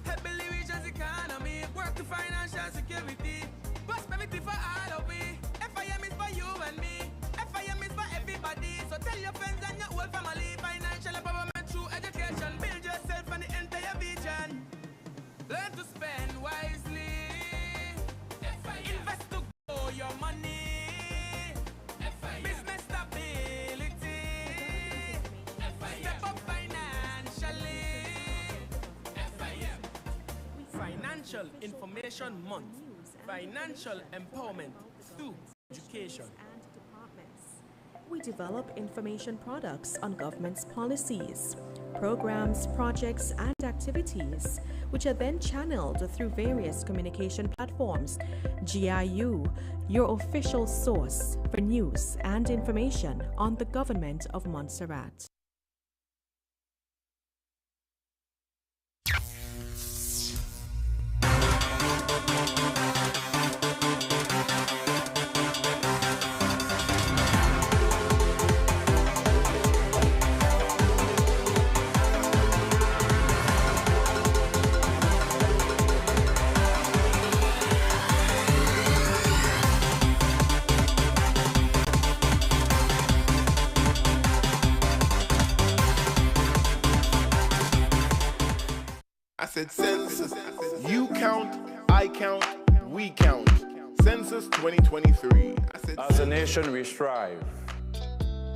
Help the region's economy. Work to financial security. Prosperity for all of we. FIM is for you and me. FIM is for everybody. So tell your friends and your whole family. Financial empowerment through education. Build yourself and the entire region. Learn to spend wisely. Invest to grow your money. Business stability. Step up financially. Financial Information Month. Financial empowerment through education. We develop information products on government's policies, programs, projects, and activities, which are then channeled through various communication platforms. GIU, your official source for news and information on the government of Montserrat. I said census. You count, I count, we count. Census 2023. I said as a nation we strive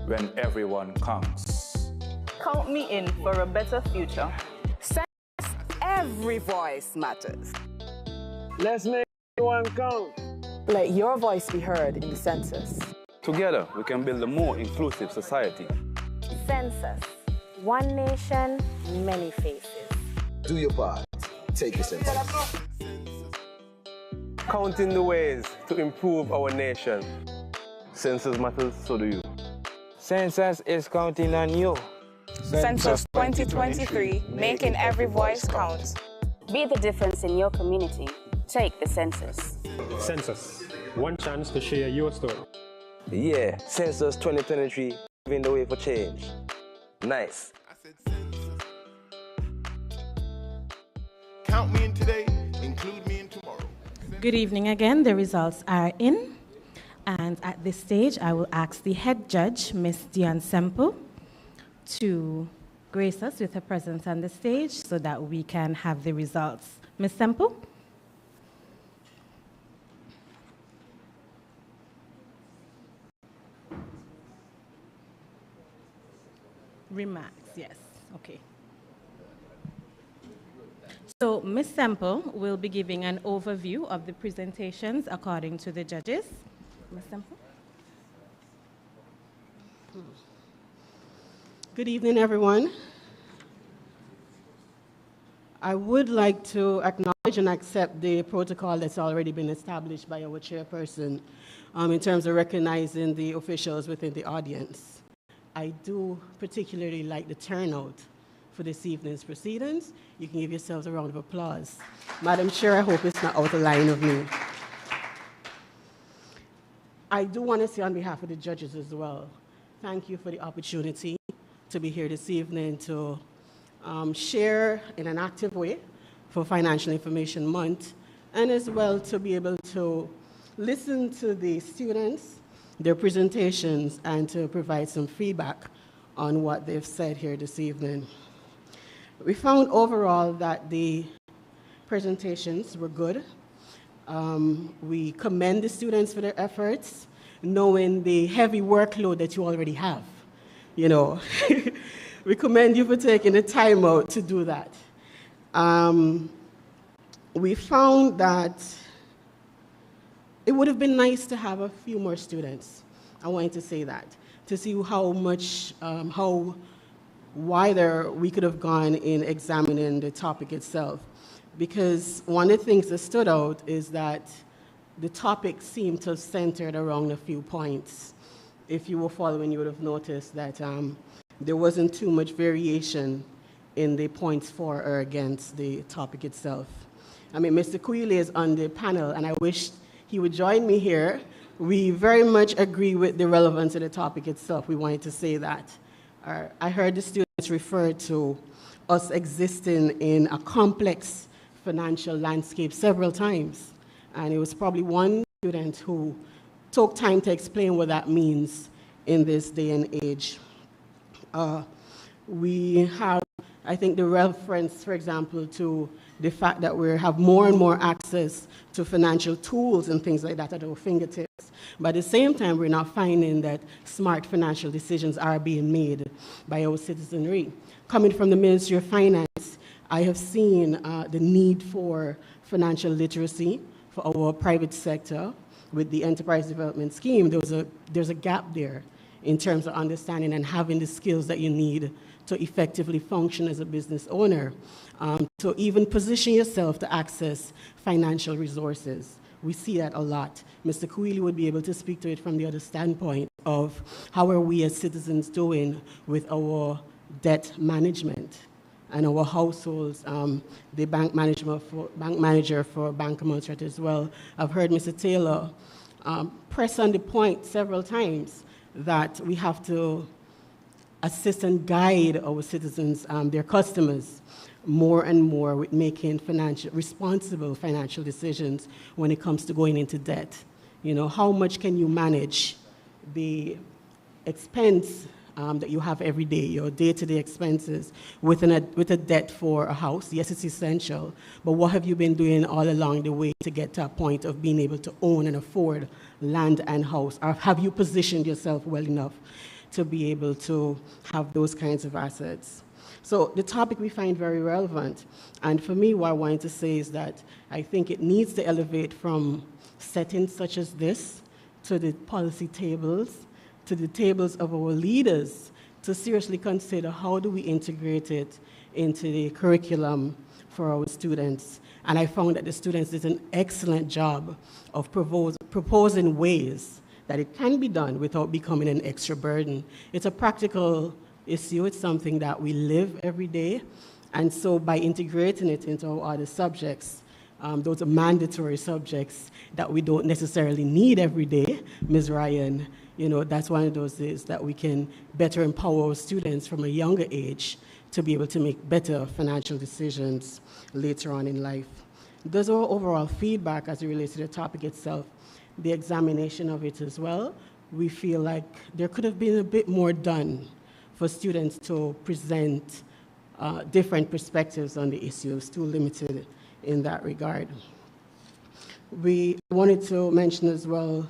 when everyone counts. Count me in for a better future. Census, every voice matters. Let's make everyone count. Let your voice be heard in the census. Together we can build a more inclusive society. Census, One nation, many faces. Do your part. Take your census. Counting the ways to improve our nation. Census matters, so do you. Census is counting on you. Census 2023, making every voice count. Be the difference in your community. Take the census. Census, one chance to share your story. Yeah, Census 2023, paving the way for change. Nice. Count me in today, include me in tomorrow. Good evening again. The results are in. And at this stage, I will ask the head judge, Ms. Dion Semple, to grace us with her presence on the stage so that we can have the results. Ms. Semple? Remarks, yes, okay. So Ms. Semple will be giving an overview of the presentations according to the judges. Ms. Semple? Good evening, everyone. I would like to acknowledge and accept the protocol that's already been established by our chairperson in terms of recognizing the officials within the audience. I do particularly like the turnout for this evening's proceedings. You can give yourselves a round of applause. Madam Chair, I hope it's not out of line of me. I do want to say on behalf of the judges as well, thank you for the opportunity to be here this evening to share in an active way for Financial Information Month, and as well to be able to listen to the students, their presentations, and to provide some feedback on what they've said here this evening. We found overall that the presentations were good. We commend the students for their efforts, knowing the heavy workload that you already have. You know, we commend you for taking the time out to do that. We found that it would have been nice to have a few more students. I wanted to say that, to see how much, how wider we could have gone in examining the topic itself. Because one of the things that stood out is that the topic seemed to have centered around a few points. If you were following, you would have noticed that there wasn't too much variation in the points for or against the topic itself. I mean, Mr. Quealy is on the panel, and I wish he would join me here. We very much agree with the relevance of the topic itself. We wanted to say that. I heard the students refer to us existing in a complex financial landscape several times. And it was probably one student who took time to explain what that means in this day and age. We have, I think, the reference, for example, to the fact that we have more and more access to financial tools and things like that at our fingertips. But at the same time, we're not finding that smart financial decisions are being made by our citizenry. Coming from the Ministry of Finance, I have seen the need for financial literacy for our private sector. With the Enterprise Development Scheme, there's a gap there in terms of understanding and having the skills that you need to effectively function as a business owner, to even position yourself to access financial resources. We see that a lot. Mr. Quealy would be able to speak to it from the other standpoint of how are we as citizens doing with our debt management and our households, the bank manager for Bank of Montserrat as well. I've heard Mr. Taylor press on the point several times that we have to assist and guide our citizens, their customers, more and more with making responsible financial decisions when it comes to going into debt. You know, how much can you manage the expense that you have every day, your day-to-day expenses, with a debt for a house? Yes, it's essential, but what have you been doing all along the way to get to a point of being able to own and afford land and house? Or have you positioned yourself well enough to be able to have those kinds of assets? So the topic we find very relevant, and for me, what I wanted to say is that I think it needs to elevate from settings such as this to the policy tables, to the tables of our leaders, to seriously consider how do we integrate it into the curriculum for our students. And I found that the students did an excellent job of proposing ways that it can be done without becoming an extra burden. It's a practical issue. It's something that we live every day. And so by integrating it into our other subjects, those are mandatory subjects that we don't necessarily need every day, Ms. Ryan, that's one of those days that we can better empower our students from a younger age to be able to make better financial decisions later on in life. There's our overall feedback as it relates to the topic itself, the examination of it as well. We feel like there could have been a bit more done for students to present different perspectives on the issue. It's too limited in that regard. We wanted to mention as well,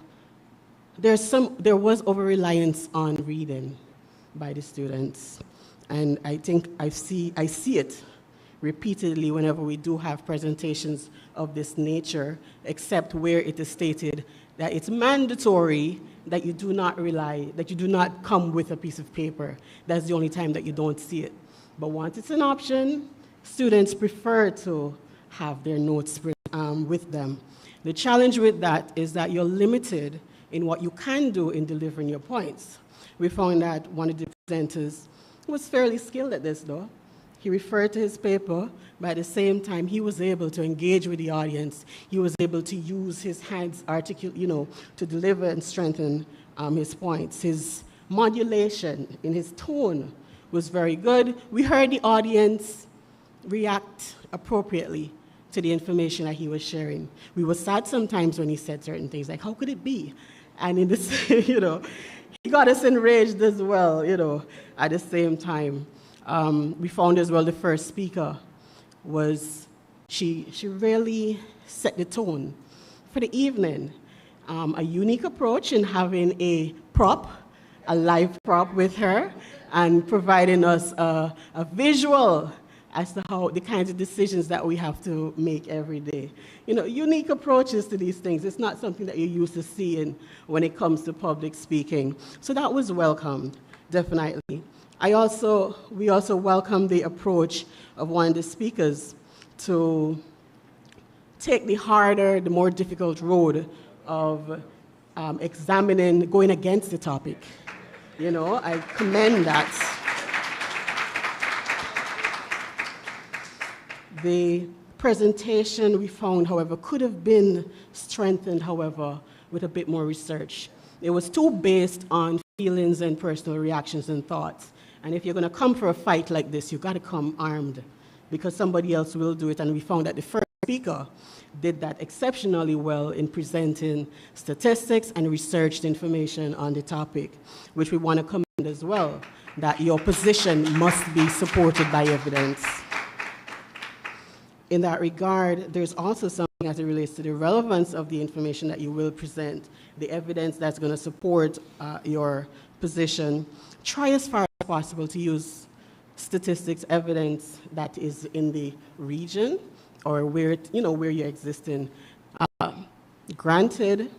there was over-reliance on reading by the students. And I think I see it repeatedly whenever we do have presentations of this nature, except where it is stated that it's mandatory that you do not come with a piece of paper. That's the only time that you don't see it. But once it's an option, students prefer to have their notes with them. The challenge with that is that you're limited in what you can do in delivering your points. We found that one of the presenters was fairly skilled at this, though. He referred to his paper, but at the same time, he was able to engage with the audience. He was able to use his hands, to deliver and strengthen his points. His modulation in his tone was very good. We heard the audience react appropriately to the information that he was sharing. We were sad sometimes when he said certain things, like, how could it be? And in this, he got us enraged as well, at the same time. We found as well the first speaker was, she really set the tone for the evening. A unique approach in having a live prop with her, and providing us a visual as to how the kinds of decisions that we have to make every day. Unique approaches to these things. It's not something that you're used to seeing when it comes to public speaking. So that was welcomed, definitely. We also welcomed the approach of one of the speakers to take the harder, the more difficult road of going against the topic. I commend that. The presentation we found, however, could have been strengthened, however, with a bit more research. It was too based on feelings and personal reactions and thoughts. And if you're going to come for a fight like this, you've got to come armed, because somebody else will do it. And we found that the first speaker did that exceptionally well in presenting statistics and researched information on the topic, which we want to commend as well, that your position must be supported by evidence. In that regard, there's also something as it relates to the relevance of the information that you will present, the evidence that's going to support your position. Try as far as possible to use statistics evidence that is in the region or where you're existing. Granted,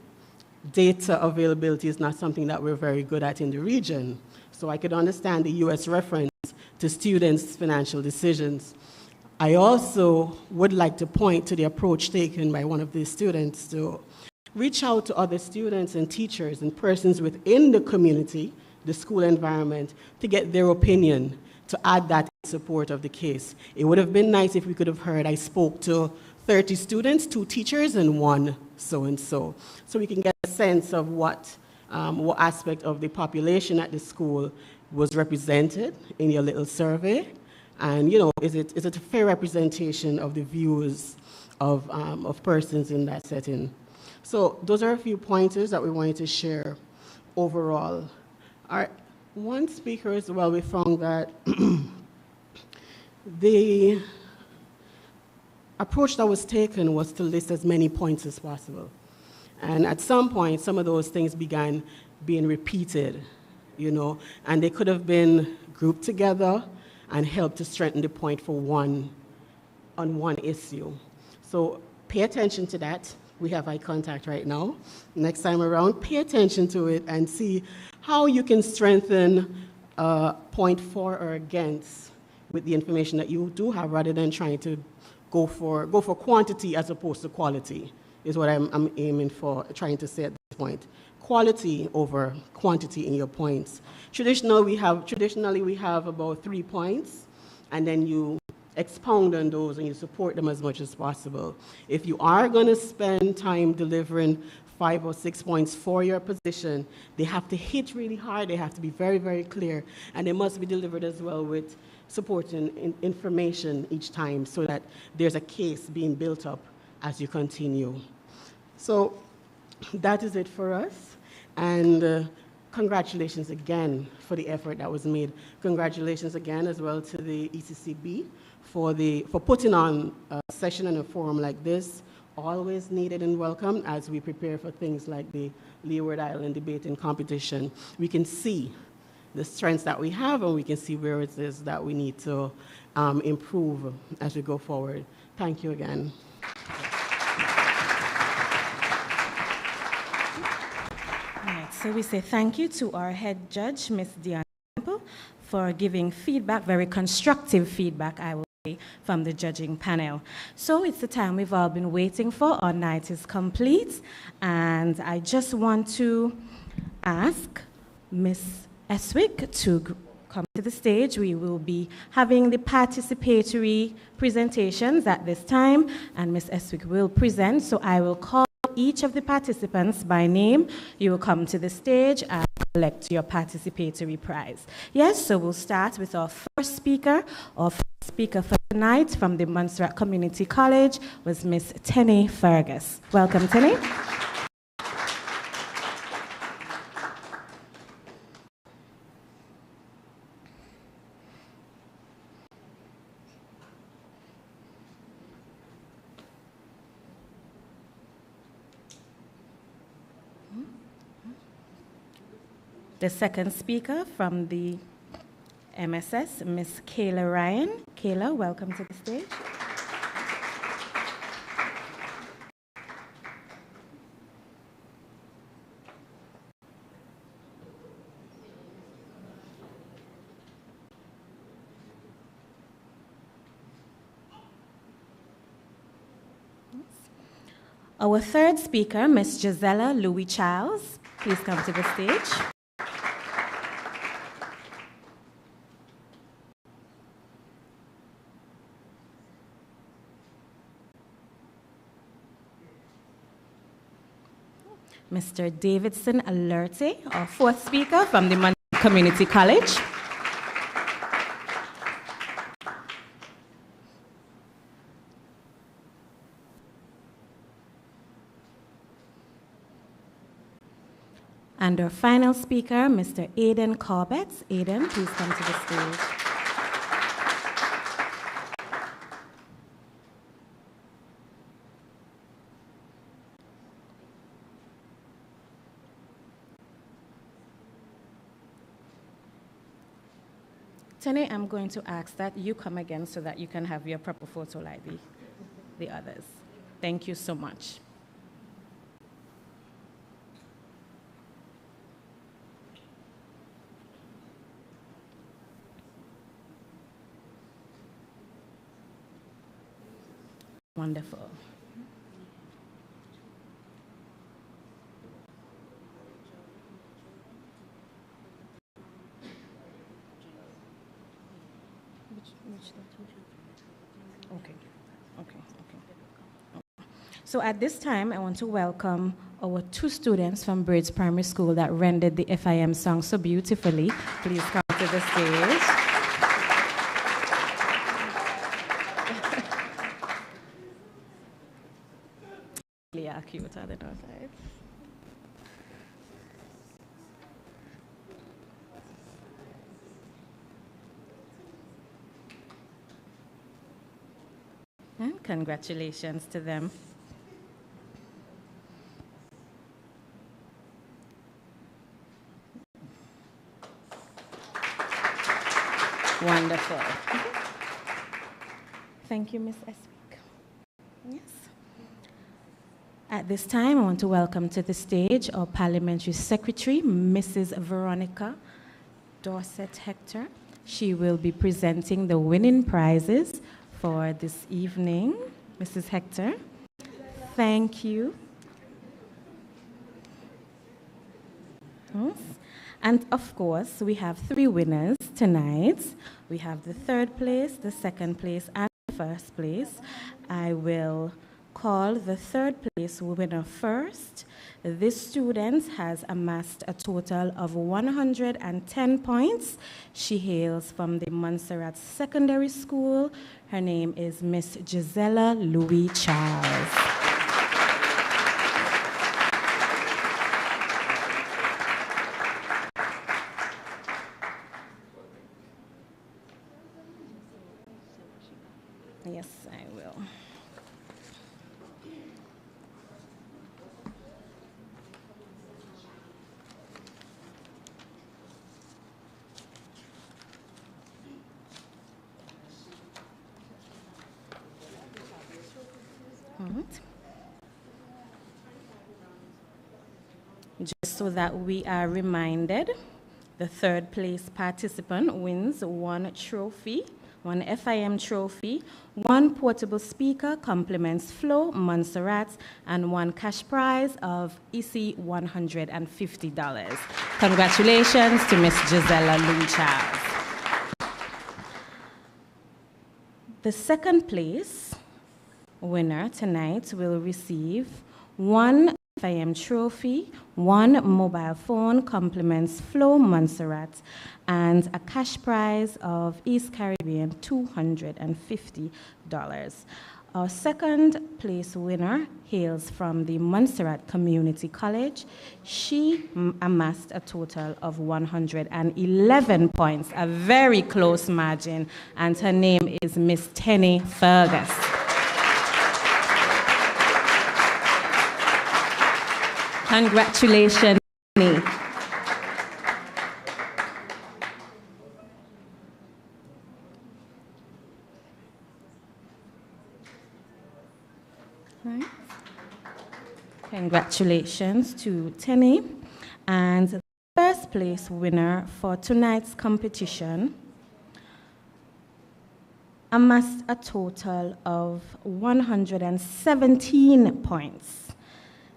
data availability is not something that we're very good at in the region, so I could understand the US reference to students' financial decisions. I also would like to point to the approach taken by one of the students to reach out to other students and teachers and persons within the community, the school environment, to get their opinion, to add that in support of the case. It would have been nice if we could have heard, I spoke to 30 students, 2 teachers, and 1 so-and-so. So we can get a sense of what aspect of the population at the school was represented in your little survey. And, is it a fair representation of the views of persons in that setting? So those are a few pointers that we wanted to share overall. One speaker as well, we found that the approach that was taken was to list as many points as possible. And at some point, some of those things began being repeated, and they could have been grouped together and help to strengthen the point for one issue. So pay attention to that. We have eye contact right now. Next time around, pay attention to it and see how you can strengthen point for or against with the information that you do have, rather than trying to go for quantity as opposed to quality, is what I'm aiming for, trying to say at this point. Quality over quantity in your points. Traditionally, we have about 3 points, and then you expound on those and you support them as much as possible. If you are going to spend time delivering 5 or 6 points for your position, they have to hit really hard, they have to be very, very clear, and they must be delivered as well with supporting information each time, so that there's a case being built up as you continue. So that is it for us, and congratulations again for the effort that was made. Congratulations again as well to the ECCB for putting on a session and a forum like this, always needed and welcome as we prepare for things like the Leeward Island debating competition. We can see the strengths that we have, and we can see where it is that we need to improve as we go forward. Thank you again. All right, so we say thank you to our head judge, Ms. Dion Temple, for giving feedback, very constructive feedback, I will say, from the judging panel. So it's the time we've all been waiting for. Our night is complete, and I just want to ask Ms. Eswick to come to the stage. We will be having the participatory presentations at this time, and Ms. Eswick will present. So I will call each of the participants by name. You will come to the stage and collect your participatory prize. Yes, so we'll start with our first speaker. Our first speaker for tonight from the Montserrat Community College was Ms. Tenny Fergus. Welcome, Tenny. The second speaker from the MSS, Ms. Kayla Ryan. Kayla, welcome to the stage. Our third speaker, Ms. Gisela Louis-Charles. Please come to the stage. Mr. Davidson Alerte, our fourth speaker from the Montserrat Community College. And our final speaker, Mr. Aidan Corbett. Aidan, please come to the stage. Tenny, I'm going to ask that you come again so that you can have your proper photo like the others. Thank you so much. Wonderful. Okay. So at this time, I want to welcome our two students from Braids Primary School that rendered the FIM song so beautifully. Please come to the stage. Yeah, cute, are they not, guys? And congratulations to them. Wonderful. Thank you, Ms. Eswick. Yes. At this time, I want to welcome to the stage our Parliamentary Secretary, Mrs. Veronica Dorset Hector. She will be presenting the winning prizes for this evening. Mrs. Hector, thank you. Yes. And of course, we have 3 winners tonight. We have the 3rd place, the 2nd place, and the 1st place. I will call the 3rd place winner first. This student has amassed a total of 110 points. She hails from the Montserrat Secondary School. Her name is Miss Gisela Louis Charles. Yes, I will. Just so that we are reminded, the 3rd place participant wins 1 trophy, 1 FIM trophy, 1 portable speaker, compliments Flo, Montserrat, and 1 cash prize of EC $150. Congratulations to Miss Gisela Louis Charles. The 2nd place winner tonight will receive 1 FIM trophy, 1 mobile phone, compliments Flo Montserrat, and a cash prize of East Caribbean $250. Our 2nd place winner hails from the Montserrat Community College. She amassed a total of 111 points, a very close margin, and her name is Miss Tenny Fergus. Congratulations, Tenny. Right. Congratulations to Tenny. And the 1st place winner for tonight's competition amassed a total of 117 points.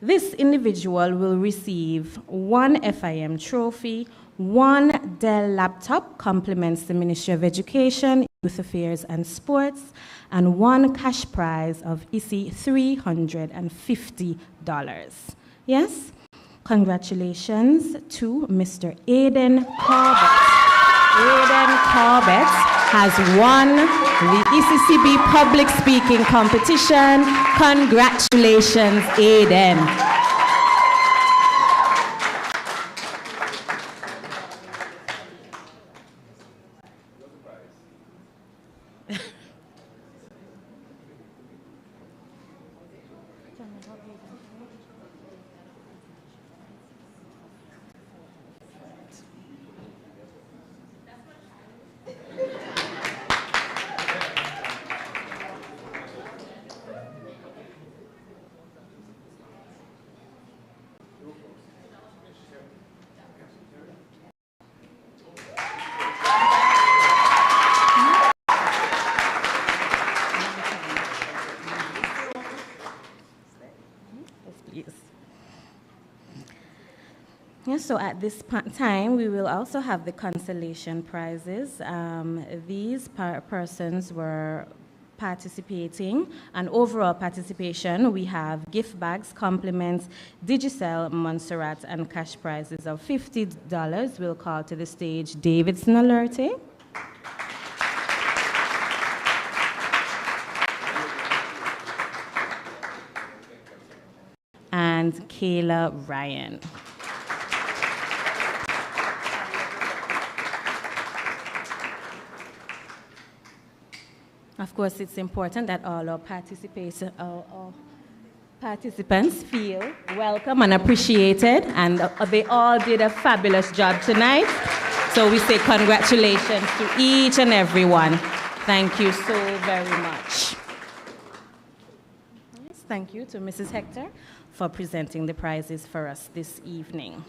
This individual will receive 1 FIM trophy, 1 Dell laptop, compliments the Ministry of Education, Youth Affairs and Sports, and 1 cash prize of EC $350. Yes? Congratulations to Mr. Aiden Corbett. Aiden Corbett has won the ECCB public speaking competition. Congratulations, Aiden. So at this time, we will also have the consolation prizes. These persons were participating, and overall participation, we have gift bags, compliments, Digicel, Montserrat, and cash prizes of $50. We'll call to the stage Davidson Alerte. And Kayla Ryan. Of course, it's important that all our participants feel welcome and appreciated, and they all did a fabulous job tonight. So we say congratulations to each and every one. Thank you so very much. Yes, thank you to Mrs. Hector for presenting the prizes for us this evening.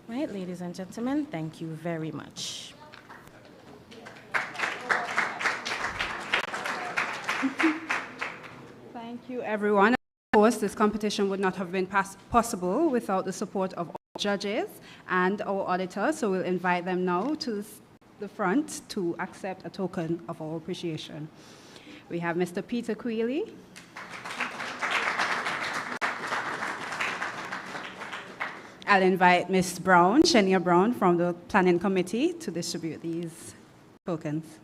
Right, ladies and gentlemen, thank you very much. Thank you, everyone. Of course, this competition would not have been possible without the support of all judges and our auditors, so we'll invite them now to the front to accept a token of our appreciation. We have Mr. Peter Quealy. I'll invite Ms. Brown, Shania Brown, from the Planning Committee to distribute these tokens.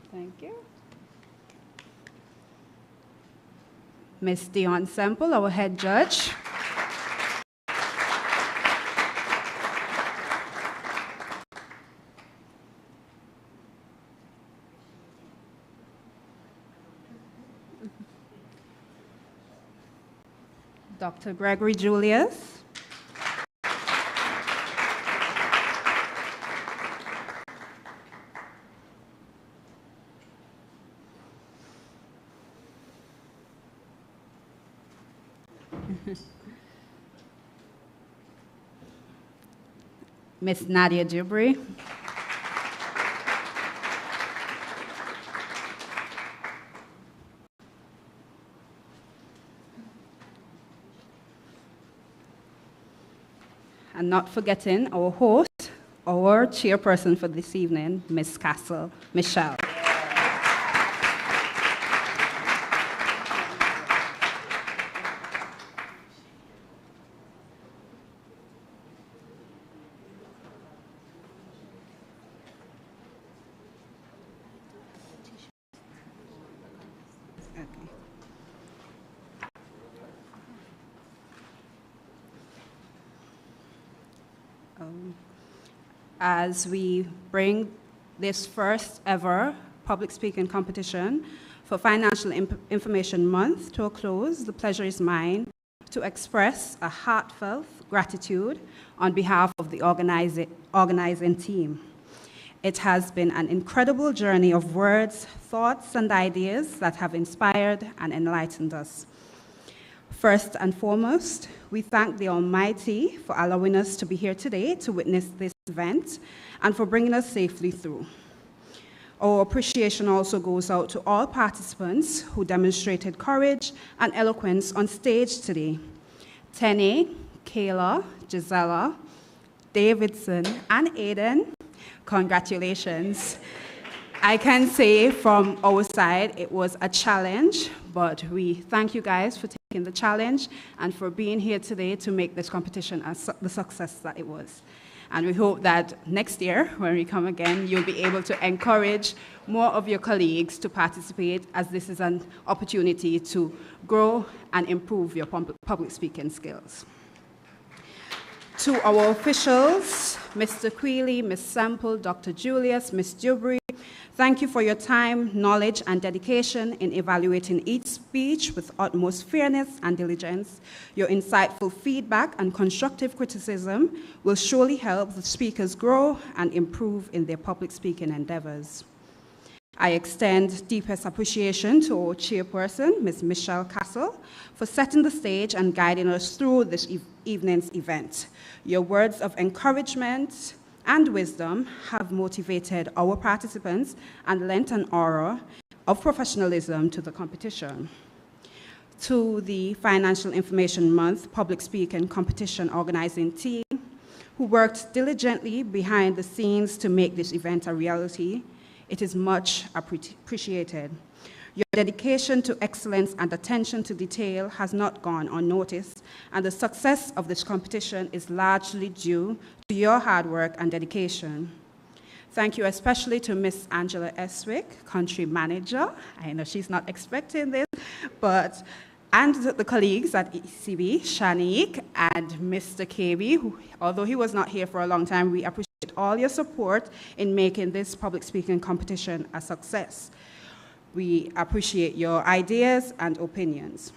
Thank you. Ms. Dion Semple, our head judge. Dr. Gregory Julius. Miss Nadia Dubry. And not forgetting our host, our chairperson for this evening, Miss Castle, Michelle. As we bring this first ever public speaking competition for Financial Information Month to a close, the pleasure is mine to express a heartfelt gratitude on behalf of the organizing team. It has been an incredible journey of words, thoughts, and ideas that have inspired and enlightened us. First and foremost, we thank the Almighty for allowing us to be here today to witness this event and for bringing us safely through. Our appreciation also goes out to all participants who demonstrated courage and eloquence on stage today. Tenny, Kayla, Gisela, Davidson, and Aiden, congratulations. I can say from our side it was a challenge, but we thank you guys for taking the challenge and for being here today to make this competition the success that it was. And we hope that next year, when we come again, you'll be able to encourage more of your colleagues to participate, as this is an opportunity to grow and improve your public speaking skills. To our officials, Mr. Quealy, Ms. Sample, Dr. Julius, Ms. Dubry, thank you for your time, knowledge, and dedication in evaluating each speech with utmost fairness and diligence. Your insightful feedback and constructive criticism will surely help the speakers grow and improve in their public speaking endeavors. I extend deepest appreciation to our chairperson, Ms. Michelle Castle, for setting the stage and guiding us through this evening's event. Your words of encouragement and wisdom have motivated our participants and lent an aura of professionalism to the competition. To the Financial Information Month Public Speaking Competition organizing team, who worked diligently behind the scenes to make this event a reality, it is much appreciated. Your dedication to excellence and attention to detail has not gone unnoticed, and the success of this competition is largely due to your hard work and dedication. Thank you especially to Ms. Angela Eswick, Country Manager. I know she's not expecting this, and the colleagues at ECCB, Shanique and Mr. KB, who, although he was not here for a long time, we appreciate all your support in making this public speaking competition a success. We appreciate your ideas and opinions.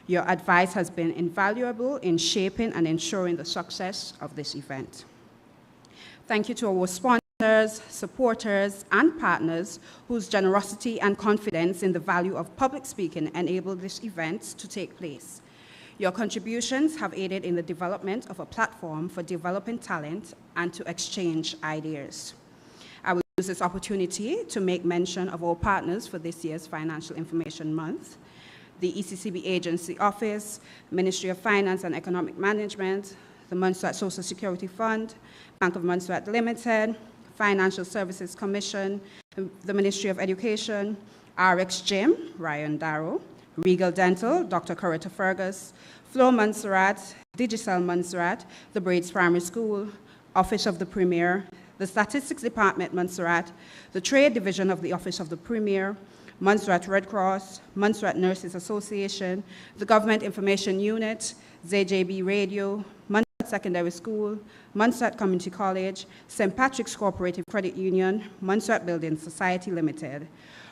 Your advice has been invaluable in shaping and ensuring the success of this event. Thank you to our sponsors supporters, and partners whose generosity and confidence in the value of public speaking enabled this event to take place. Your contributions have aided in the development of a platform for developing talent and to exchange ideas. I will use this opportunity to make mention of our partners for this year's Financial Information Month: the ECCB Agency Office, Ministry of Finance and Economic Management, the Montserrat Social Security Fund, Bank of Montserrat Limited, Financial Services Commission, the Ministry of Education, RX Gym, Ryan Darrow, Regal Dental, Dr. Coretta Fergus, Flo Montserrat, Digicel Montserrat, the Braids Primary School, Office of the Premier, the Statistics Department Montserrat, the Trade Division of the Office of the Premier, Montserrat Red Cross, Montserrat Nurses Association, the Government Information Unit, ZJB Radio, Montserrat Secondary School, Montserrat Community College, St. Patrick's Cooperative Credit Union, Montserrat Building Society Limited.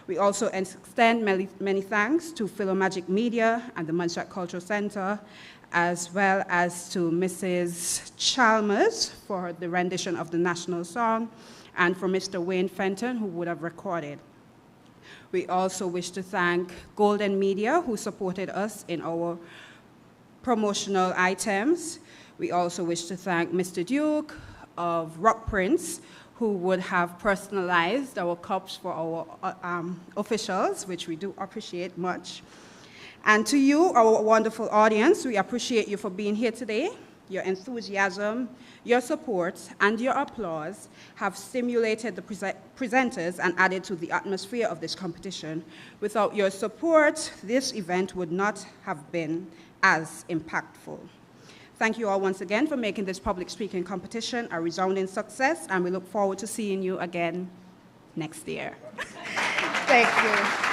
We also extend many thanks to Philomagic Media and the Montserrat Cultural Center, as well as to Mrs. Chalmers for the rendition of the national song, and for Mr. Wayne Fenton, who would have recorded. We also wish to thank Golden Media, who supported us in our promotional items. We also wish to thank Mr. Duke of Rock Prince, who would have personalized our cups for our officials, which we do appreciate much. And to you, our wonderful audience, we appreciate you for being here today. Your enthusiasm, your support, and your applause have stimulated the presenters and added to the atmosphere of this competition. Without your support, this event would not have been as impactful. Thank you all once again for making this public speaking competition a resounding success, and we look forward to seeing you again next year. Thank you.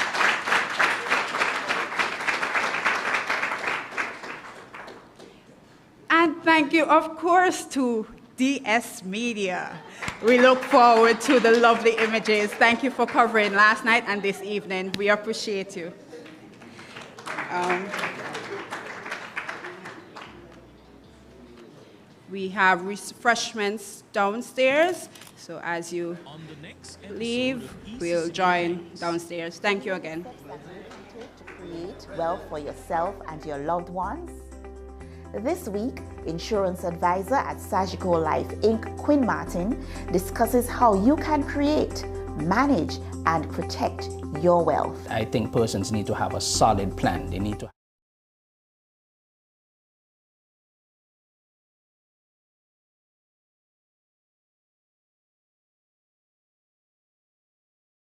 And thank you, of course, to DS Media. We look forward to the lovely images. Thank you for covering last night and this evening. We appreciate you. We have refreshments downstairs, so as you leave, we'll join downstairs. Thank you again. To create wealth for yourself and your loved ones. This week, insurance advisor at Sagicor Life Inc., Quinn Martin, discusses how you can create, manage, and protect your wealth. I think persons need to have a solid plan. They need to